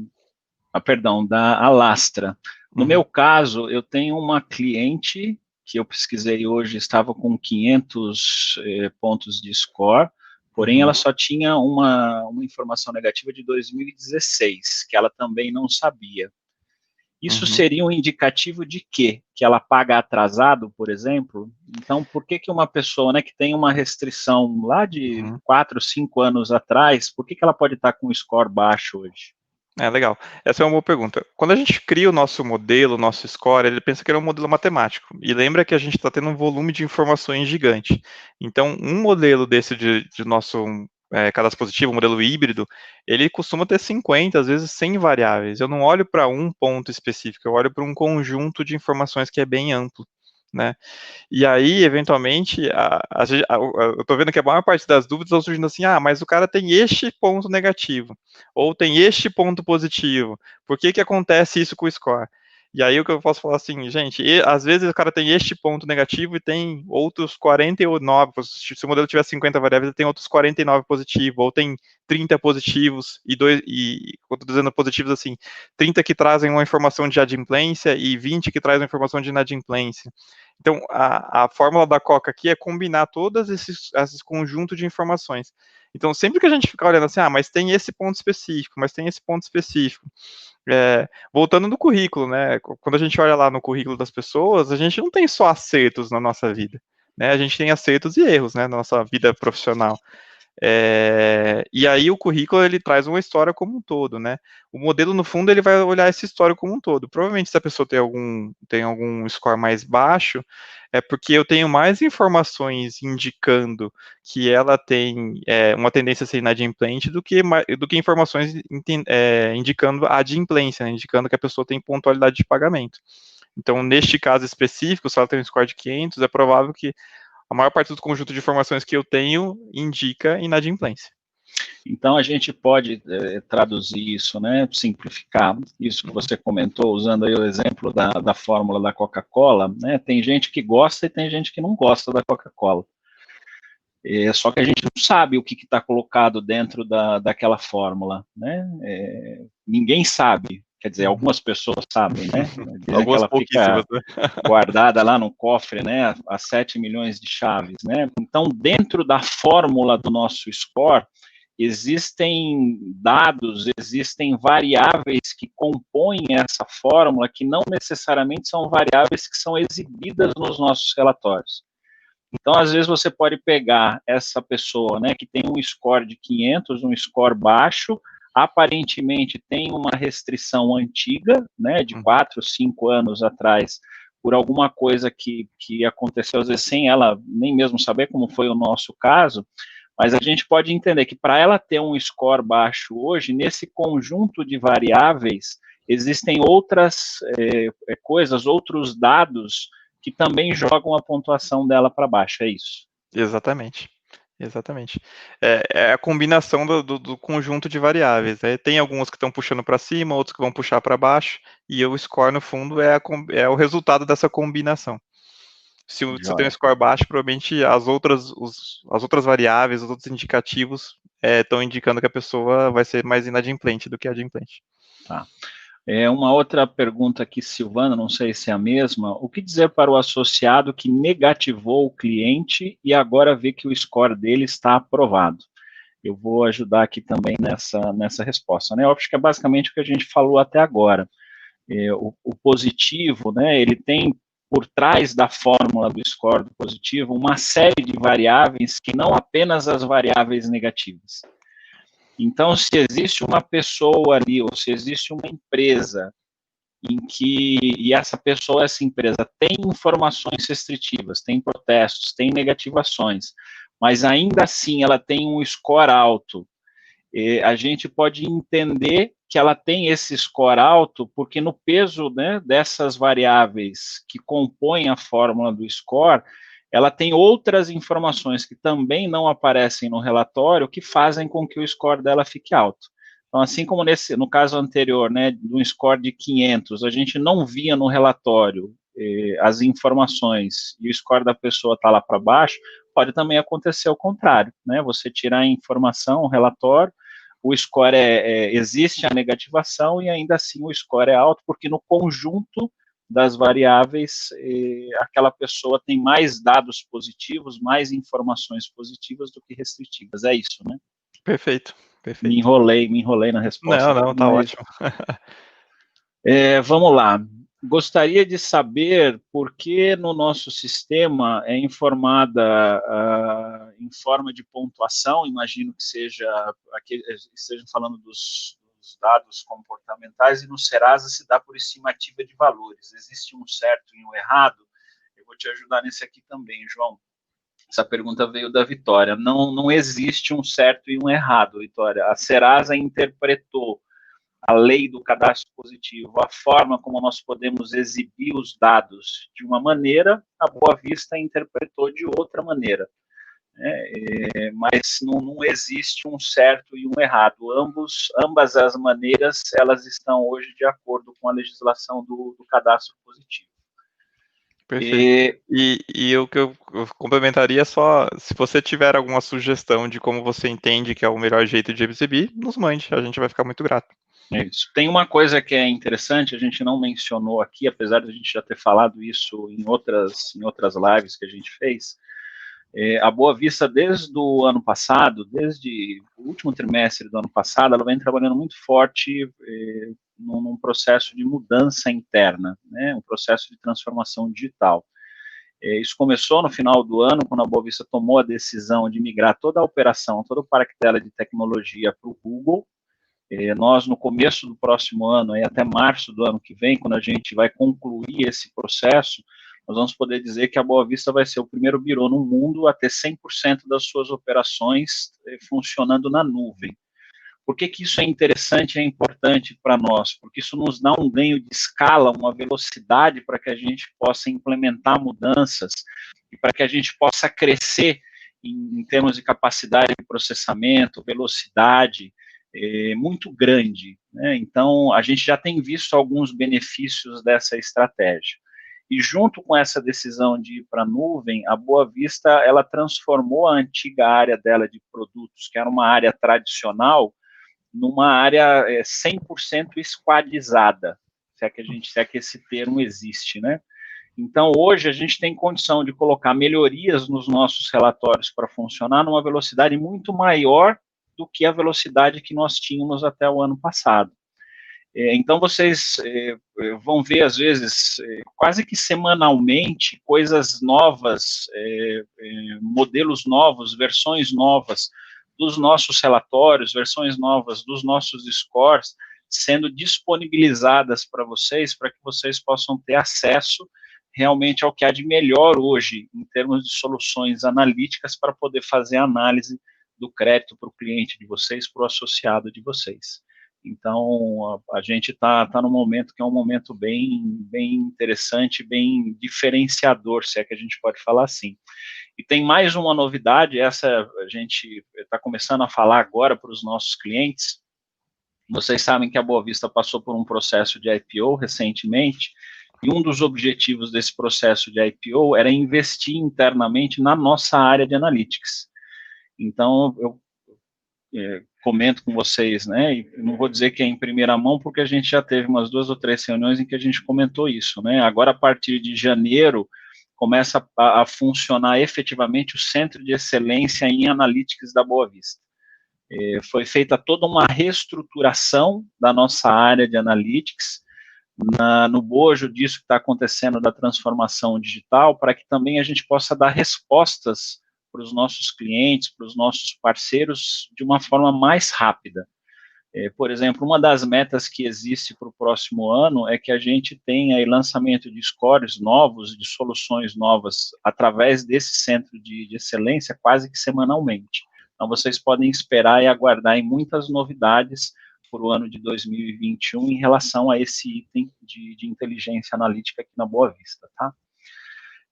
perdão, da Alastra. No Uhum, meu caso, eu tenho uma cliente que eu pesquisei hoje, estava com 500 pontos de score, porém ela uhum, só tinha uma informação negativa de 2016, que ela também não sabia. Isso uhum, seria um indicativo de quê? Que ela paga atrasado, por exemplo? Então, por que que uma pessoa, né, que tem uma restrição lá de uhum. 4, 5 anos atrás, por que que ela pode estar com um score baixo hoje? Legal. Essa é uma boa pergunta. Quando a gente cria o nosso modelo, o nosso score, ele pensa que ele é um modelo matemático. E lembra que a gente está tendo um volume de informações gigante. Então, um modelo desse de nosso cadastro positivo, um modelo híbrido, ele costuma ter 50, às vezes 100 variáveis. Eu não olho para um ponto específico, eu olho para um conjunto de informações que é bem amplo, né? E aí, eventualmente, eu tô vendo que a maior parte das dúvidas estão surgindo assim, mas o cara tem este ponto negativo, ou tem este ponto positivo, por que que acontece isso com o score? E aí o que eu posso falar assim, gente, às vezes o cara tem este ponto negativo e tem outros 49, se o modelo tiver 50 variáveis, ele tem outros 49 positivos, ou tem 30 positivos quando eu tô dizendo positivos assim, 30 que trazem uma informação de adimplência e 20 que trazem uma informação de inadimplência. Então, a fórmula da Coca aqui é combinar todos esses conjuntos de informações. Então, sempre que a gente ficar olhando assim, mas tem esse ponto específico, mas tem esse ponto específico. Voltando no currículo, né? Quando a gente olha lá no currículo das pessoas, a gente não tem só acertos na nossa vida, né? A gente tem acertos e erros, né, na nossa vida profissional. E aí o currículo ele traz uma história como um todo, né? O modelo, no fundo, ele vai olhar essa história como um todo. Provavelmente, se a pessoa tem algum score mais baixo, é porque eu tenho mais informações indicando que ela tem uma tendência a ser inadimplente do que informações indicando a adimplência, né? Indicando que a pessoa tem pontualidade de pagamento. Então, neste caso específico, se ela tem um score de 500, é provável que a maior parte do conjunto de informações que eu tenho indica inadimplência. Então, a gente pode traduzir isso, né, simplificar isso que Uhum. você comentou, usando aí o exemplo da fórmula da Coca-Cola, né, tem gente que gosta e tem gente que não gosta da Coca-Cola. Só que a gente não sabe o que está colocado dentro daquela fórmula, né? Ninguém sabe. quer dizer, algumas pessoas sabem, né? Dizem que Algumas ela pouquíssimas, fica né? guardada lá no cofre, né? As 7 milhões de chaves, né? Então, dentro da fórmula do nosso score, existem dados, existem variáveis que compõem essa fórmula que não necessariamente são variáveis que são exibidas nos nossos relatórios. Então, às vezes, você pode pegar essa pessoa, né, que tem um score de 500, um score baixo, aparentemente tem uma restrição antiga, né, de 4, 5 anos atrás, por alguma coisa que aconteceu, às vezes, sem ela nem mesmo saber, como foi o nosso caso, mas a gente pode entender que para ela ter um score baixo hoje, nesse conjunto de variáveis, existem outras coisas, outros dados que também jogam a pontuação dela para baixo, é isso? Exatamente. Exatamente. É a combinação do conjunto de variáveis. Né? Tem algumas que estão puxando para cima, outras que vão puxar para baixo, e o score, no fundo, é o resultado dessa combinação. Se você tem um score baixo, provavelmente as outras variáveis, os outros indicativos estão indicando que a pessoa vai ser mais inadimplente do que adimplente. Tá. Uma outra pergunta aqui, Silvana, não sei se é a mesma. O que dizer para o associado que negativou o cliente e agora vê que o score dele está aprovado? Eu vou ajudar aqui também nessa resposta. Né? Eu acho que é basicamente o que a gente falou até agora. O positivo, né, ele tem por trás da fórmula do score do positivo uma série de variáveis que não apenas as variáveis negativas. Então, se existe uma pessoa ali, ou se existe uma empresa e essa pessoa, essa empresa tem informações restritivas, tem protestos, tem negativações, mas ainda assim ela tem um score alto, a gente pode entender que ela tem esse score alto porque no peso, né, dessas variáveis que compõem a fórmula do score, ela tem outras informações que também não aparecem no relatório que fazem com que o score dela fique alto. Então, assim como no caso anterior, né, de um score de 500, a gente não via no relatório as informações e o score da pessoa está lá para baixo, pode também acontecer o contrário, né, você tirar a informação, o relatório, o score existe a negativação e ainda assim o score é alto, porque no conjunto das variáveis, aquela pessoa tem mais dados positivos, mais informações positivas do que restritivas. É isso, né? Perfeito, Me perfeito. enrolei na resposta Não, aqui, tá mas ótimo. vamos lá. Gostaria de saber por que no nosso sistema é informada em forma de pontuação, imagino que estejam falando dos dados comportamentais, e no Serasa se dá por estimativa de valores. Existe um certo e um errado? Eu vou te ajudar nesse aqui também, João. Essa pergunta veio da Vitória. Não existe um certo e um errado, Vitória. A Serasa interpretou a lei do cadastro positivo, a forma como nós podemos exibir os dados de uma maneira, a Boa Vista interpretou de outra maneira. Mas não existe um certo e um errado. Ambas as maneiras, elas estão hoje de acordo com a legislação do cadastro positivo. Perfeito. E o que eu complementaria só, se você tiver alguma sugestão de como você entende que é o melhor jeito de exibir, nos mande, a gente vai ficar muito grato. É isso. Tem uma coisa que é interessante, a gente não mencionou aqui, apesar de a gente já ter falado isso em outras lives que a gente fez. A Boa Vista, desde o ano passado, desde o último trimestre do ano passado, ela vem trabalhando muito forte num processo de mudança interna, né, um processo de transformação digital. Isso começou no final do ano, quando a Boa Vista tomou a decisão de migrar toda a operação, todo o parque dela de tecnologia para o Google. Nós, no começo do próximo ano, até março do ano que vem, quando a gente vai concluir esse processo, nós vamos poder dizer que a Boa Vista vai ser o primeiro birô no mundo a ter 100% das suas operações funcionando na nuvem. Por que isso é interessante e é importante para nós? Porque isso nos dá um ganho de escala, uma velocidade para que a gente possa implementar mudanças e para que a gente possa crescer em termos de capacidade de processamento, velocidade, muito grande. Né? Então, a gente já tem visto alguns benefícios dessa estratégia. E junto com essa decisão de ir para a nuvem, a Boa Vista, ela transformou a antiga área dela de produtos, que era uma área tradicional, numa área 100% squadizada, se é que esse termo existe, né? Então, hoje, a gente tem condição de colocar melhorias nos nossos relatórios para funcionar numa velocidade muito maior do que a velocidade que nós tínhamos até o ano passado. Então, vocês vão ver, às vezes, quase que semanalmente, coisas novas, modelos novos, versões novas dos nossos relatórios, versões novas dos nossos scores, sendo disponibilizadas para que vocês possam ter acesso realmente ao que há de melhor hoje, em termos de soluções analíticas, para poder fazer a análise do crédito para o cliente de vocês, para o associado de vocês. Então, a gente está num momento que é um momento bem interessante, bem diferenciador, se é que a gente pode falar assim. E tem mais uma novidade, essa a gente está começando a falar agora para os nossos clientes. Vocês sabem que a Boa Vista passou por um processo de IPO recentemente, e um dos objetivos desse processo de IPO era investir internamente na nossa área de analytics. Então, eu comento com vocês, né, e não vou dizer que é em primeira mão, porque a gente já teve umas 2 ou 3 reuniões em que a gente comentou isso, né, agora a partir de janeiro, começa a funcionar efetivamente o Centro de Excelência em Analytics da Boa Vista. Foi feita toda uma reestruturação da nossa área de Analytics, no bojo disso que está acontecendo da transformação digital, para que também a gente possa dar respostas para os nossos clientes, para os nossos parceiros, de uma forma mais rápida. Por exemplo, uma das metas que existe para o próximo ano é que a gente tenha aí lançamento de scores novos, de soluções novas, através desse centro de excelência, quase que semanalmente. Então, vocês podem esperar e aguardar em muitas novidades para o ano de 2021 em relação a esse item de inteligência analítica aqui na Boa Vista, tá?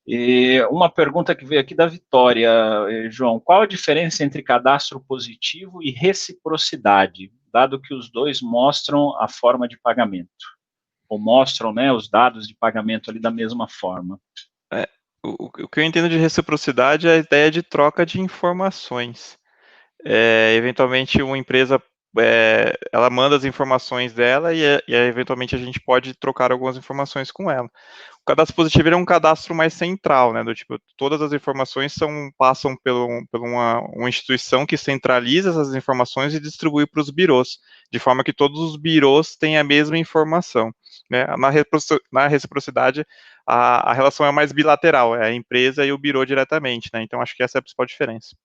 E uma pergunta que veio aqui da Vitória, João, qual a diferença entre cadastro positivo e reciprocidade, dado que os dois mostram a forma de pagamento, ou mostram, né, os dados de pagamento ali da mesma forma? O que eu entendo de reciprocidade é a ideia de troca de informações. Eventualmente, uma empresa ela manda as informações dela e eventualmente a gente pode trocar algumas informações com ela. O cadastro positivo é um cadastro mais central, né? Do tipo, todas as informações passam por uma instituição que centraliza essas informações e distribui para os birôs, de forma que todos os birôs têm a mesma informação, né? Na reciprocidade, a relação é mais bilateral, é a empresa e o birô diretamente, né? Então, acho que essa é a principal diferença.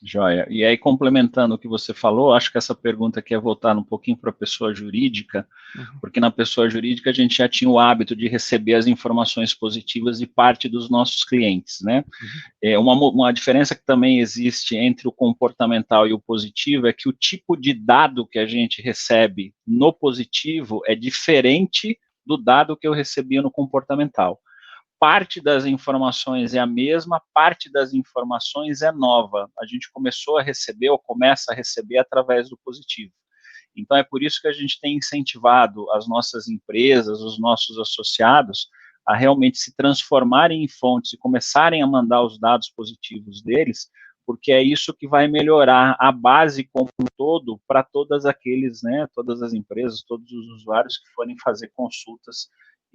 Joia. E aí, complementando o que você falou, acho que essa pergunta aqui é voltar um pouquinho para a pessoa jurídica, porque na pessoa jurídica a gente já tinha o hábito de receber as informações positivas de parte dos nossos clientes, né? Uma diferença que também existe entre o comportamental e o positivo é que o tipo de dado que a gente recebe no positivo é diferente do dado que eu recebia no comportamental. Parte das informações é a mesma, parte das informações é nova. A gente começou a receber, ou começa a receber através do positivo. Então, é por isso que a gente tem incentivado as nossas empresas, os nossos associados, a realmente se transformarem em fontes e começarem a mandar os dados positivos deles, porque é isso que vai melhorar a base como um todo para todas aqueles, né, todas as empresas, todos os usuários que forem fazer consultas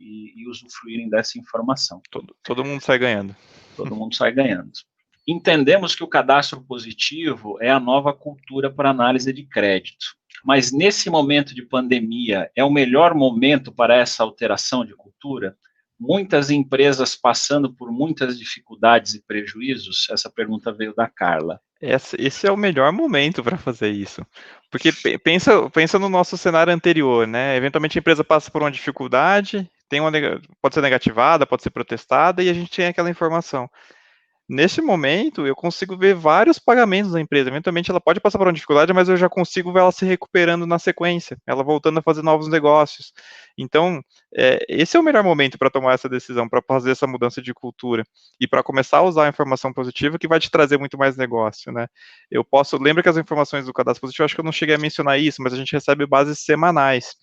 e usufruírem dessa informação. Todo mundo sai ganhando. Todo mundo sai ganhando. Entendemos que o cadastro positivo é a nova cultura para análise de crédito, mas nesse momento de pandemia, é o melhor momento para essa alteração de cultura? Muitas empresas passando por muitas dificuldades e prejuízos? Essa pergunta veio da Carla. Esse é o melhor momento para fazer isso, porque pensa no nosso cenário anterior, né? Eventualmente a empresa passa por uma dificuldade, pode ser negativada, pode ser protestada, e a gente tem aquela informação. Nesse momento, eu consigo ver vários pagamentos da empresa. Eventualmente, ela pode passar por uma dificuldade, mas eu já consigo ver ela se recuperando na sequência, ela voltando a fazer novos negócios. Então, esse é o melhor momento para tomar essa decisão, para fazer essa mudança de cultura e para começar a usar a informação positiva que vai te trazer muito mais negócio, né? Lembra que as informações do cadastro positivo, acho que eu não cheguei a mencionar isso, mas a gente recebe bases semanais.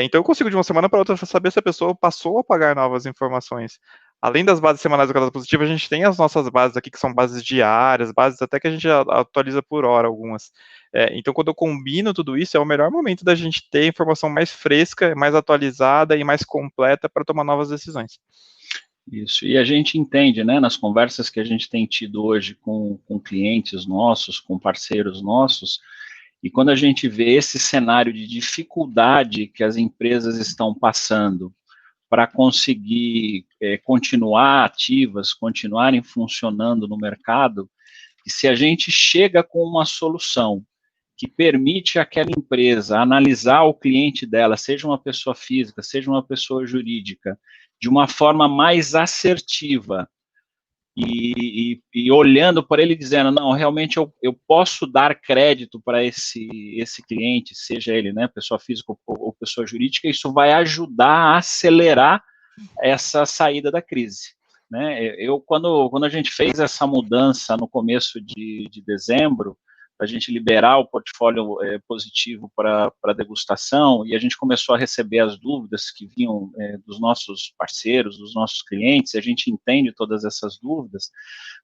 Então eu consigo de uma semana para outra saber se a pessoa passou a pagar novas informações. além das bases semanais do cadastro positivo, a gente tem as nossas bases aqui, que são bases diárias, bases até que a gente atualiza por hora algumas. Então, quando eu combino tudo isso, é o melhor momento da gente ter informação mais fresca, mais atualizada e mais completa para tomar novas decisões. Isso, e a gente entende, né, nas conversas que a gente tem tido hoje com clientes nossos, com parceiros nossos, e quando a gente vê esse cenário de dificuldade que as empresas estão passando para conseguir continuar ativas, continuarem funcionando no mercado, e se a gente chega com uma solução que permite àquela empresa analisar o cliente dela, seja uma pessoa física, seja uma pessoa jurídica, de uma forma mais assertiva, e olhando para ele dizendo, não, realmente eu posso dar crédito para esse cliente, seja ele, né, pessoa física ou pessoa jurídica, isso vai ajudar a acelerar essa saída da crise. Né? Quando a gente fez essa mudança no começo de dezembro, para a gente liberar o portfólio positivo para degustação, e a gente começou a receber as dúvidas que vinham dos nossos parceiros, dos nossos clientes, a gente entende todas essas dúvidas,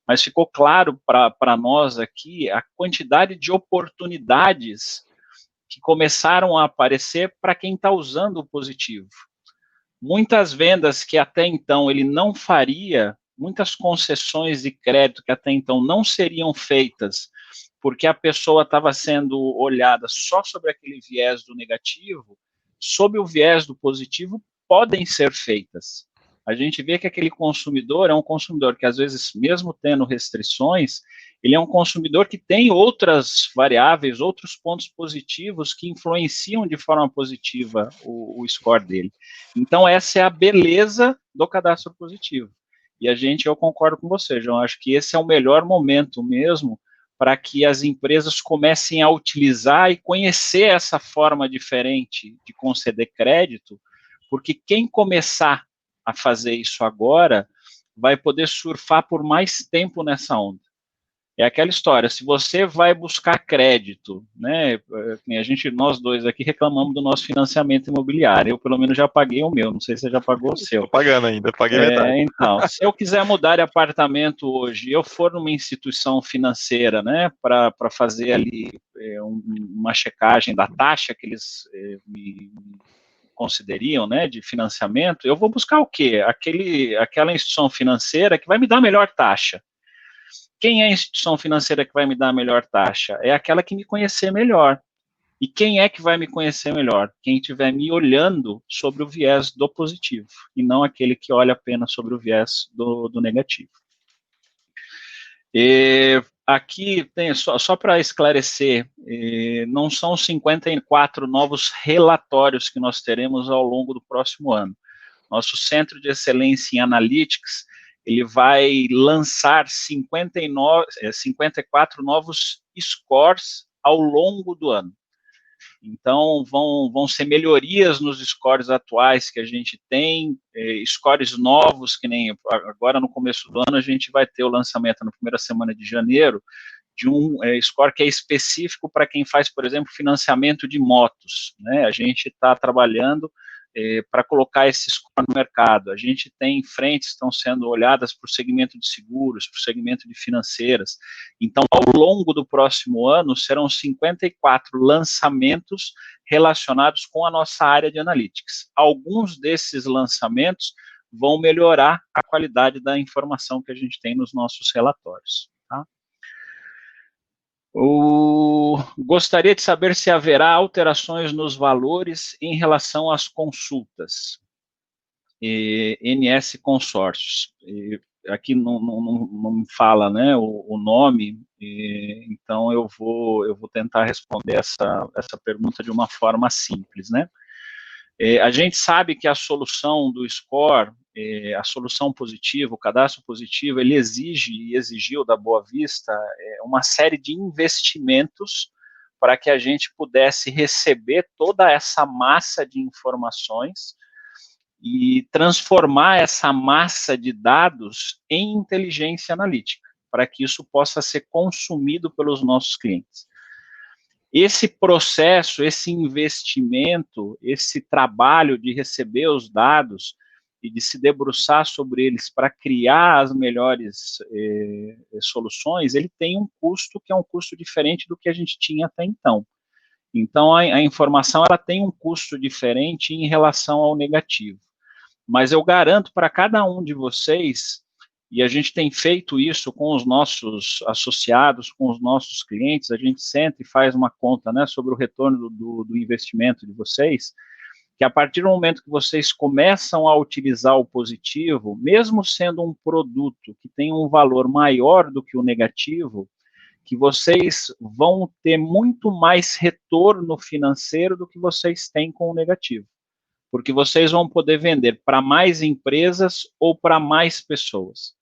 mas ficou claro para nós aqui a quantidade de oportunidades que começaram a aparecer para quem está usando o positivo. Muitas vendas que até então ele não faria, muitas concessões de crédito que até então não seriam feitas, porque a pessoa estava sendo olhada só sobre aquele viés do negativo, sob o viés do positivo, podem ser feitas. A gente vê que aquele consumidor é um consumidor que, às vezes, mesmo tendo restrições, ele é um consumidor que tem outras variáveis, outros pontos positivos que influenciam de forma positiva o score dele. Então, essa é a beleza do cadastro positivo. E eu concordo com você, João, acho que esse é o melhor momento mesmo para que as empresas comecem a utilizar e conhecer essa forma diferente de conceder crédito, porque quem começar a fazer isso agora vai poder surfar por mais tempo nessa onda. É aquela história, se você vai buscar crédito, né, nós dois aqui reclamamos do nosso financiamento imobiliário, eu pelo menos já paguei o meu, não sei se você já pagou o seu. Estou pagando ainda, paguei metade. Então, se eu quiser mudar de apartamento hoje, eu for numa instituição financeira, né, para fazer ali uma checagem da taxa que eles me consideriam, né, de financiamento, eu vou buscar o quê? Aquela instituição financeira que vai me dar a melhor taxa. Quem é a instituição financeira que vai me dar a melhor taxa? É aquela que me conhecer melhor. E quem é que vai me conhecer melhor? Quem estiver me olhando sobre o viés do positivo, e não aquele que olha apenas sobre o viés do negativo. Aqui tem, só para esclarecer, não são 54 novos relatórios que nós teremos ao longo do próximo ano. Nosso Centro de Excelência em Analytics, ele vai lançar 54 novos scores ao longo do ano. Então, vão ser melhorias nos scores atuais que a gente tem, scores novos, que nem agora no começo do ano a gente vai ter o lançamento na primeira semana de janeiro, de um score que é específico para quem faz, por exemplo, financiamento de motos. Né? A gente está trabalhando para colocar esse score no mercado. A gente tem frentes que estão sendo olhadas para o segmento de seguros, para o segmento de financeiras. Então, ao longo do próximo ano, serão 54 lançamentos relacionados com a nossa área de analytics. Alguns desses lançamentos vão melhorar a qualidade da informação que a gente tem nos nossos relatórios. Tá? Gostaria de saber se haverá alterações nos valores em relação às consultas. NS Consórcios. Aqui não me fala, né, o nome, então eu vou tentar responder essa pergunta de uma forma simples, né? A gente sabe que a solução do score, a solução positiva, o cadastro positivo, ele exige e exigiu da Boa Vista uma série de investimentos para que a gente pudesse receber toda essa massa de informações e transformar essa massa de dados em inteligência analítica, para que isso possa ser consumido pelos nossos clientes. Esse processo, esse investimento, esse trabalho de receber os dados, e de se debruçar sobre eles para criar as melhores soluções, ele tem um custo que é um custo diferente do que a gente tinha até então. Então, a informação ela tem um custo diferente em relação ao negativo. Mas eu garanto para cada um de vocês, e a gente tem feito isso com os nossos associados, com os nossos clientes, a gente senta e faz uma conta, né, sobre o retorno do investimento de vocês, que a partir do momento que vocês começam a utilizar o positivo, mesmo sendo um produto que tem um valor maior do que o negativo, que vocês vão ter muito mais retorno financeiro do que vocês têm com o negativo. Porque vocês vão poder vender para mais empresas ou para mais pessoas.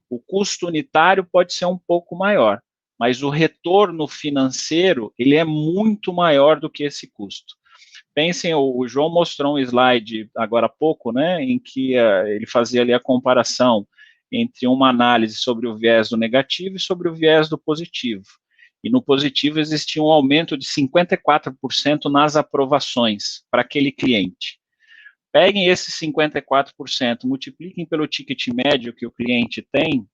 O custo unitário pode ser um pouco maior, mas o retorno financeiro, ele é muito maior do que esse custo. Pensem, o João mostrou um slide agora há pouco, né, em que ele fazia ali a comparação entre uma análise sobre o viés do negativo e sobre o viés do positivo. E no positivo existia um aumento de 54% nas aprovações para aquele cliente. Peguem esses 54%, multipliquem pelo ticket médio que o cliente tem,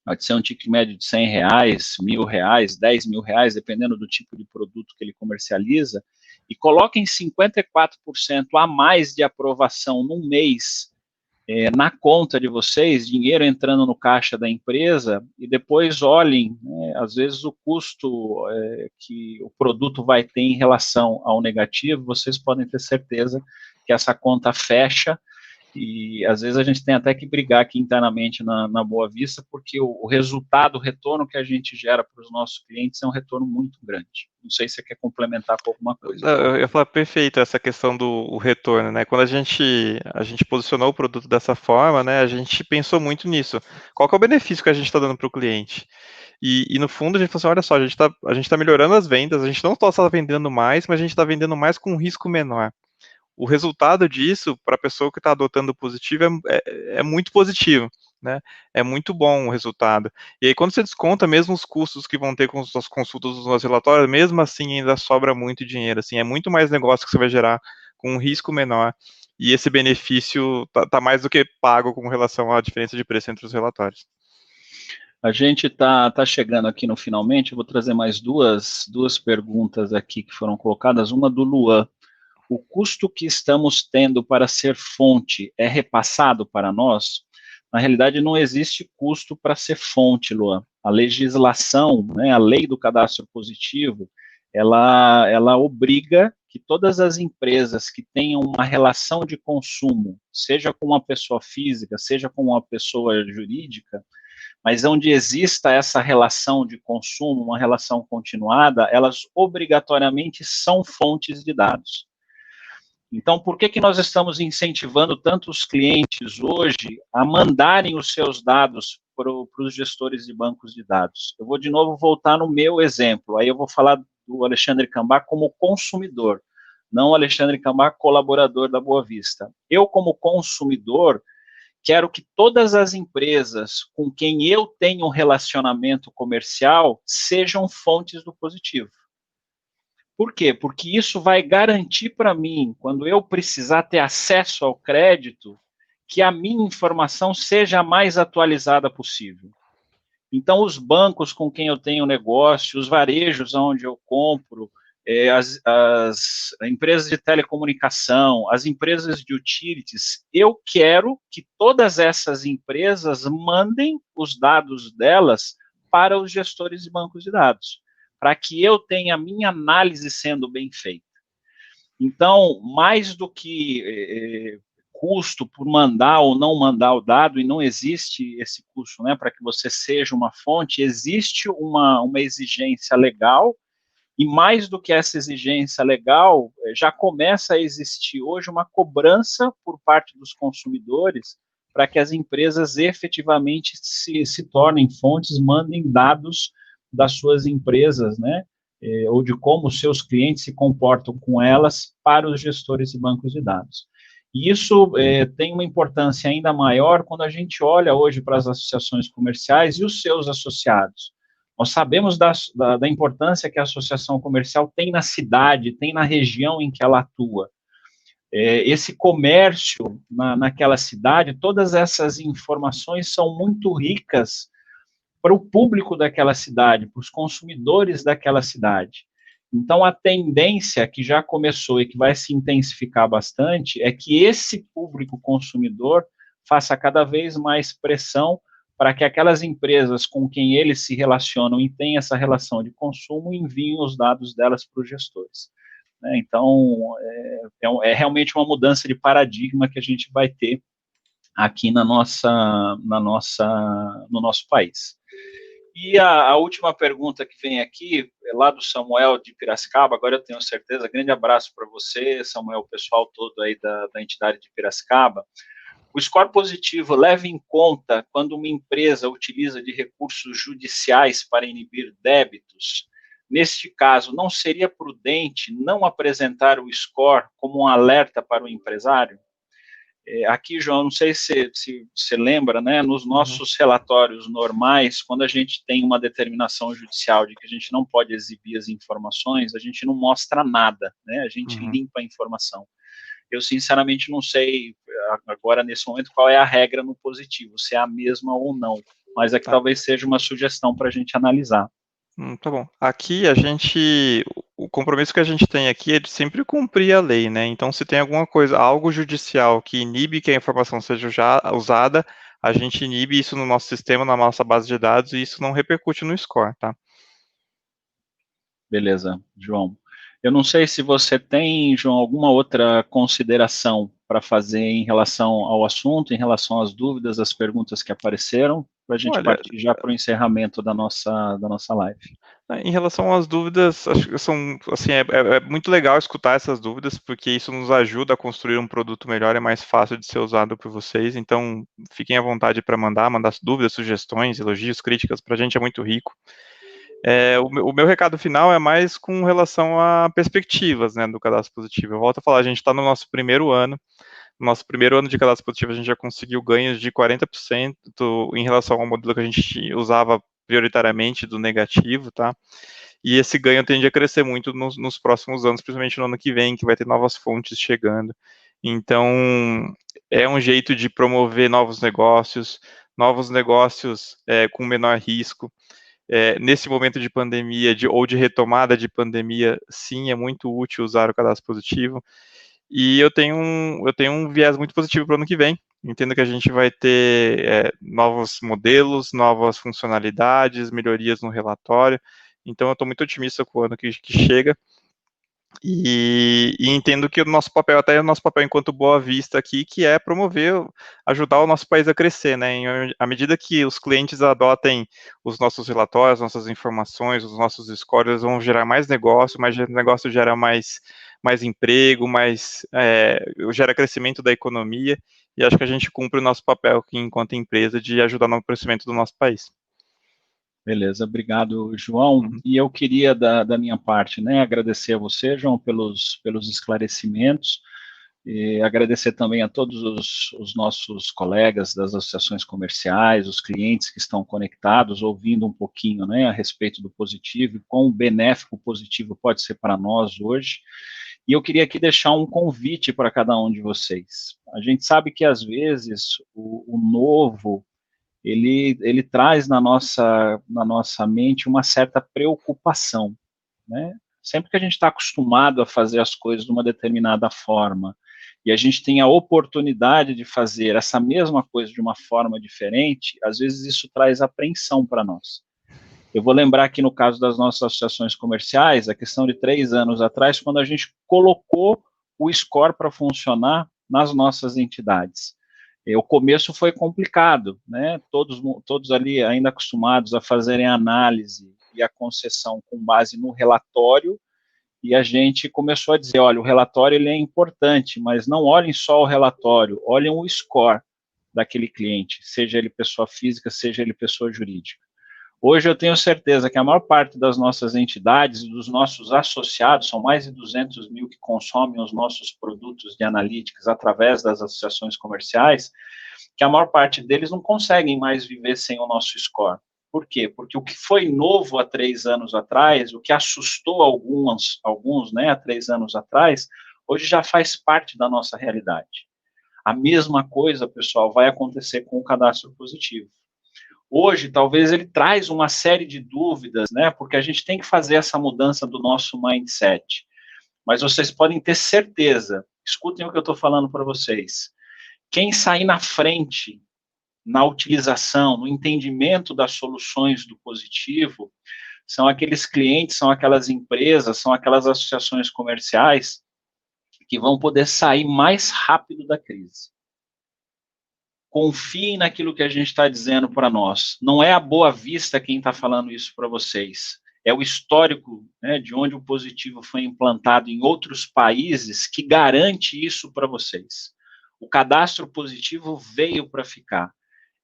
pode ser um ticket médio de R$100, R$1.000, R$10.000, dependendo do tipo de produto que ele comercializa, e coloquem 54% a mais de aprovação num mês na conta de vocês, dinheiro entrando no caixa da empresa, e depois olhem, às vezes, o custo que o produto vai ter em relação ao negativo, vocês podem ter certeza que essa conta fecha. E às vezes a gente tem até que brigar aqui internamente na Boa Vista, porque o resultado, o retorno que a gente gera para os nossos clientes é um retorno muito grande. Não sei se você quer complementar com alguma coisa. Eu ia falar perfeito essa questão do retorno, né? Quando a gente posicionou o produto dessa forma, né, a gente pensou muito nisso. Qual que é o benefício que a gente está dando para o cliente? E no fundo a gente falou assim, olha só, a gente tá melhorando as vendas, a gente não só está vendendo mais, mas a gente está vendendo mais com um risco menor. O resultado disso, para a pessoa que está adotando o positivo, é muito positivo, né? É muito bom o resultado. E aí, quando você desconta mesmo os custos que vão ter com as consultas dos nossos relatórios, mesmo assim ainda sobra muito dinheiro, assim, é muito mais negócio que você vai gerar com um risco menor, e esse benefício tá mais do que pago com relação à diferença de preço entre os relatórios. A gente tá chegando aqui no finalmente, eu vou trazer mais duas perguntas aqui que foram colocadas, uma do Luan. O custo que estamos tendo para ser fonte é repassado para nós? Na realidade, não existe custo para ser fonte, Luan. A legislação, né, a lei do cadastro positivo, ela obriga que todas as empresas que tenham uma relação de consumo, seja com uma pessoa física, seja com uma pessoa jurídica, mas onde exista essa relação de consumo, uma relação continuada, elas obrigatoriamente são fontes de dados. Então, por que nós estamos incentivando tanto os clientes hoje a mandarem os seus dados para os gestores de bancos de dados? Eu vou de novo voltar no meu exemplo, aí eu vou falar do Alexandre Cambá como consumidor, não o Alexandre Cambá colaborador da Boa Vista. Eu, como consumidor, quero que todas as empresas com quem eu tenho um relacionamento comercial sejam fontes do positivo. Por quê? Porque isso vai garantir para mim, quando eu precisar ter acesso ao crédito, que a minha informação seja a mais atualizada possível. Então, os bancos com quem eu tenho negócio, os varejos onde eu compro, as empresas de telecomunicação, as empresas de utilities, eu quero que todas essas empresas mandem os dados delas para os gestores de bancos de dados, para que eu tenha a minha análise sendo bem feita. Então, mais do que custo por mandar ou não mandar o dado, e não existe esse custo, né, para que você seja uma fonte, existe uma exigência legal, e mais do que essa exigência legal, já começa a existir hoje uma cobrança por parte dos consumidores para que as empresas efetivamente se tornem fontes, mandem dados das suas empresas, né, ou de como os seus clientes se comportam com elas para os gestores de bancos de dados. E isso tem uma importância ainda maior quando a gente olha hoje para as associações comerciais e os seus associados. Nós sabemos da importância que a associação comercial tem na cidade, tem na região em que ela atua. esse comércio naquela cidade, todas essas informações são muito ricas para o público daquela cidade, para os consumidores daquela cidade. Então, a tendência que já começou e que vai se intensificar bastante é que esse público consumidor faça cada vez mais pressão para que aquelas empresas com quem eles se relacionam e têm essa relação de consumo enviem os dados delas para os gestores. Então, é realmente uma mudança de paradigma que a gente vai ter aqui no nosso país. E a última pergunta que vem aqui, é lá do Samuel de Piracicaba, agora eu tenho certeza, grande abraço para você, Samuel, o pessoal todo aí da entidade de Piracicaba. O score positivo leva em conta quando uma empresa utiliza de recursos judiciais para inibir débitos. Neste caso, não seria prudente não apresentar o score como um alerta para o empresário? Aqui, João, não sei se você lembra, né, nos nossos relatórios normais, quando a gente tem uma determinação judicial de que a gente não pode exibir as informações, a gente não mostra nada, né, a gente limpa a informação. Eu, sinceramente, não sei agora, nesse momento, qual é a regra no positivo, se é a mesma ou não, mas é que talvez seja uma sugestão para a gente analisar. Tá bom. Aqui o compromisso que a gente tem aqui é de sempre cumprir a lei, né? Então, se tem alguma coisa, algo judicial que inibe que a informação seja já usada, a gente inibe isso no nosso sistema, na nossa base de dados, e isso não repercute no score, tá? Beleza, João. Eu não sei se você tem, João, alguma outra consideração para fazer em relação ao assunto, em relação às dúvidas, às perguntas que apareceram, para a gente Olha, partir já para o encerramento da nossa live. em relação às dúvidas, acho que são, assim, é muito legal escutar essas dúvidas, porque isso nos ajuda a construir um produto melhor, é mais fácil de ser usado por vocês, então fiquem à vontade para mandar dúvidas, sugestões, elogios, críticas, para a gente é muito rico. O meu recado final é mais com relação a perspectivas, né, do cadastro positivo. Eu volto a falar, a gente está no nosso primeiro ano. No nosso primeiro ano de cadastro positivo, a gente já conseguiu ganhos de 40% em relação ao modelo que a gente usava prioritariamente do negativo, tá? E esse ganho tende a crescer muito nos próximos anos, principalmente no ano que vem, que vai ter novas fontes chegando. Então, é um jeito de promover novos negócios com menor risco. Nesse momento de pandemia ou de retomada de pandemia, sim, é muito útil usar o cadastro positivo. E eu tenho um viés muito positivo para o ano que vem. Entendo que a gente vai ter novos modelos, novas funcionalidades, melhorias no relatório. Então, eu estou muito otimista com o ano que chega. E entendo que o nosso papel, até o nosso papel enquanto Boa Vista aqui, que é promover, ajudar o nosso país a crescer, né? À medida que os clientes adotem os nossos relatórios, nossas informações, os nossos scores, vão gerar mais negócio gera mais emprego, gera crescimento da economia, e acho que a gente cumpre o nosso papel aqui enquanto empresa de ajudar no crescimento do nosso país. Beleza, obrigado, João. E eu queria, da minha parte, né, agradecer a você, João, pelos esclarecimentos, e agradecer também a todos os nossos colegas das associações comerciais, os clientes que estão conectados, ouvindo um pouquinho, né, a respeito do positivo, e quão benéfico o positivo pode ser para nós hoje. E eu queria aqui deixar um convite para cada um de vocês. A gente sabe que, às vezes, o novo ele traz na nossa mente uma certa preocupação, né? Sempre que a gente está acostumado a fazer as coisas de uma determinada forma, e a gente tem a oportunidade de fazer essa mesma coisa de uma forma diferente, às vezes isso traz apreensão para nós. Eu vou lembrar aqui no caso das nossas associações comerciais, a questão de 3 anos atrás, quando a gente colocou o score para funcionar nas nossas entidades. O começo foi complicado, né? Todos ali ainda acostumados a fazerem análise e a concessão com base no relatório, e a gente começou a dizer, olha, o relatório ele é importante, mas não olhem só o relatório, olhem o score daquele cliente, seja ele pessoa física, seja ele pessoa jurídica. Hoje eu tenho certeza que a maior parte das nossas entidades e dos nossos associados, são mais de 200 mil que consomem os nossos produtos de analytics através das associações comerciais, que a maior parte deles não conseguem mais viver sem o nosso score. Por quê? Porque o que foi novo há 3 anos atrás, o que assustou alguns, né, há 3 anos atrás, hoje já faz parte da nossa realidade. A mesma coisa, pessoal, vai acontecer com o cadastro positivo. Hoje, talvez ele traz uma série de dúvidas, né, porque a gente tem que fazer essa mudança do nosso mindset. Mas vocês podem ter certeza, escutem o que eu estou falando para vocês, quem sair na frente na utilização, no entendimento das soluções do positivo, são aqueles clientes, são aquelas empresas, são aquelas associações comerciais que vão poder sair mais rápido da crise. Confiem naquilo que a gente está dizendo para nós. Não é a Boa Vista quem está falando isso para vocês. É o histórico, né, de onde o positivo foi implantado em outros países que garante isso para vocês. O cadastro positivo veio para ficar.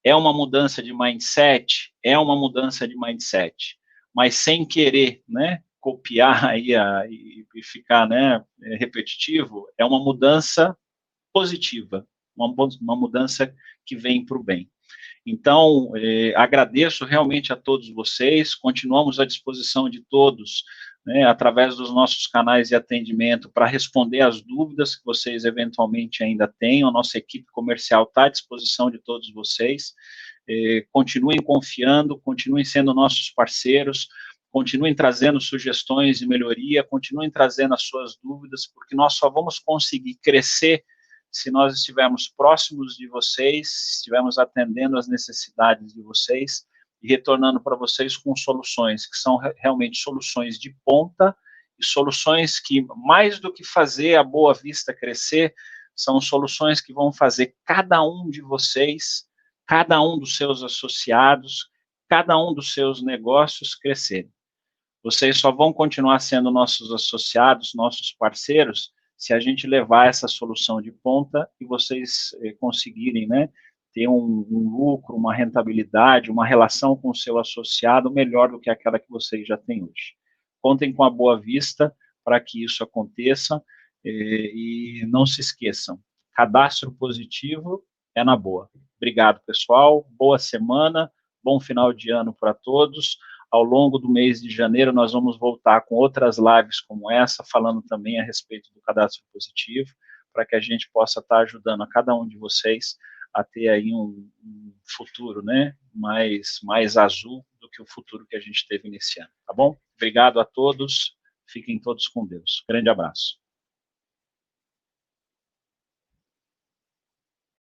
É uma mudança de mindset? É uma mudança de mindset. Mas sem querer, né, copiar aí e ficar, né, repetitivo, é uma mudança positiva, uma mudança que vem para o bem. Então, agradeço realmente a todos vocês, continuamos à disposição de todos, né, através dos nossos canais de atendimento, para responder as dúvidas que vocês eventualmente ainda tenham. A nossa equipe comercial está à disposição de todos vocês. Continuem confiando, continuem sendo nossos parceiros, continuem trazendo sugestões de melhoria, continuem trazendo as suas dúvidas, porque nós só vamos conseguir crescer se nós estivermos próximos de vocês, estivermos atendendo às necessidades de vocês e retornando para vocês com soluções que são realmente soluções de ponta e soluções que, mais do que fazer a Boa Vista crescer, são soluções que vão fazer cada um de vocês, cada um dos seus associados, cada um dos seus negócios crescerem. Vocês só vão continuar sendo nossos associados, nossos parceiros, se a gente levar essa solução de ponta e vocês conseguirem, né, ter um lucro, uma rentabilidade, uma relação com o seu associado melhor do que aquela que vocês já têm hoje. Contem com a Boa Vista para que isso aconteça e não se esqueçam, cadastro positivo é na boa. Obrigado, pessoal, boa semana, bom final de ano para todos. Ao longo do mês de janeiro, nós vamos voltar com outras lives como essa, falando também a respeito do cadastro positivo, para que a gente possa estar ajudando a cada um de vocês a ter aí um futuro, né, mais azul do que o futuro que a gente teve nesse ano, tá bom? Obrigado a todos, fiquem todos com Deus. Grande abraço.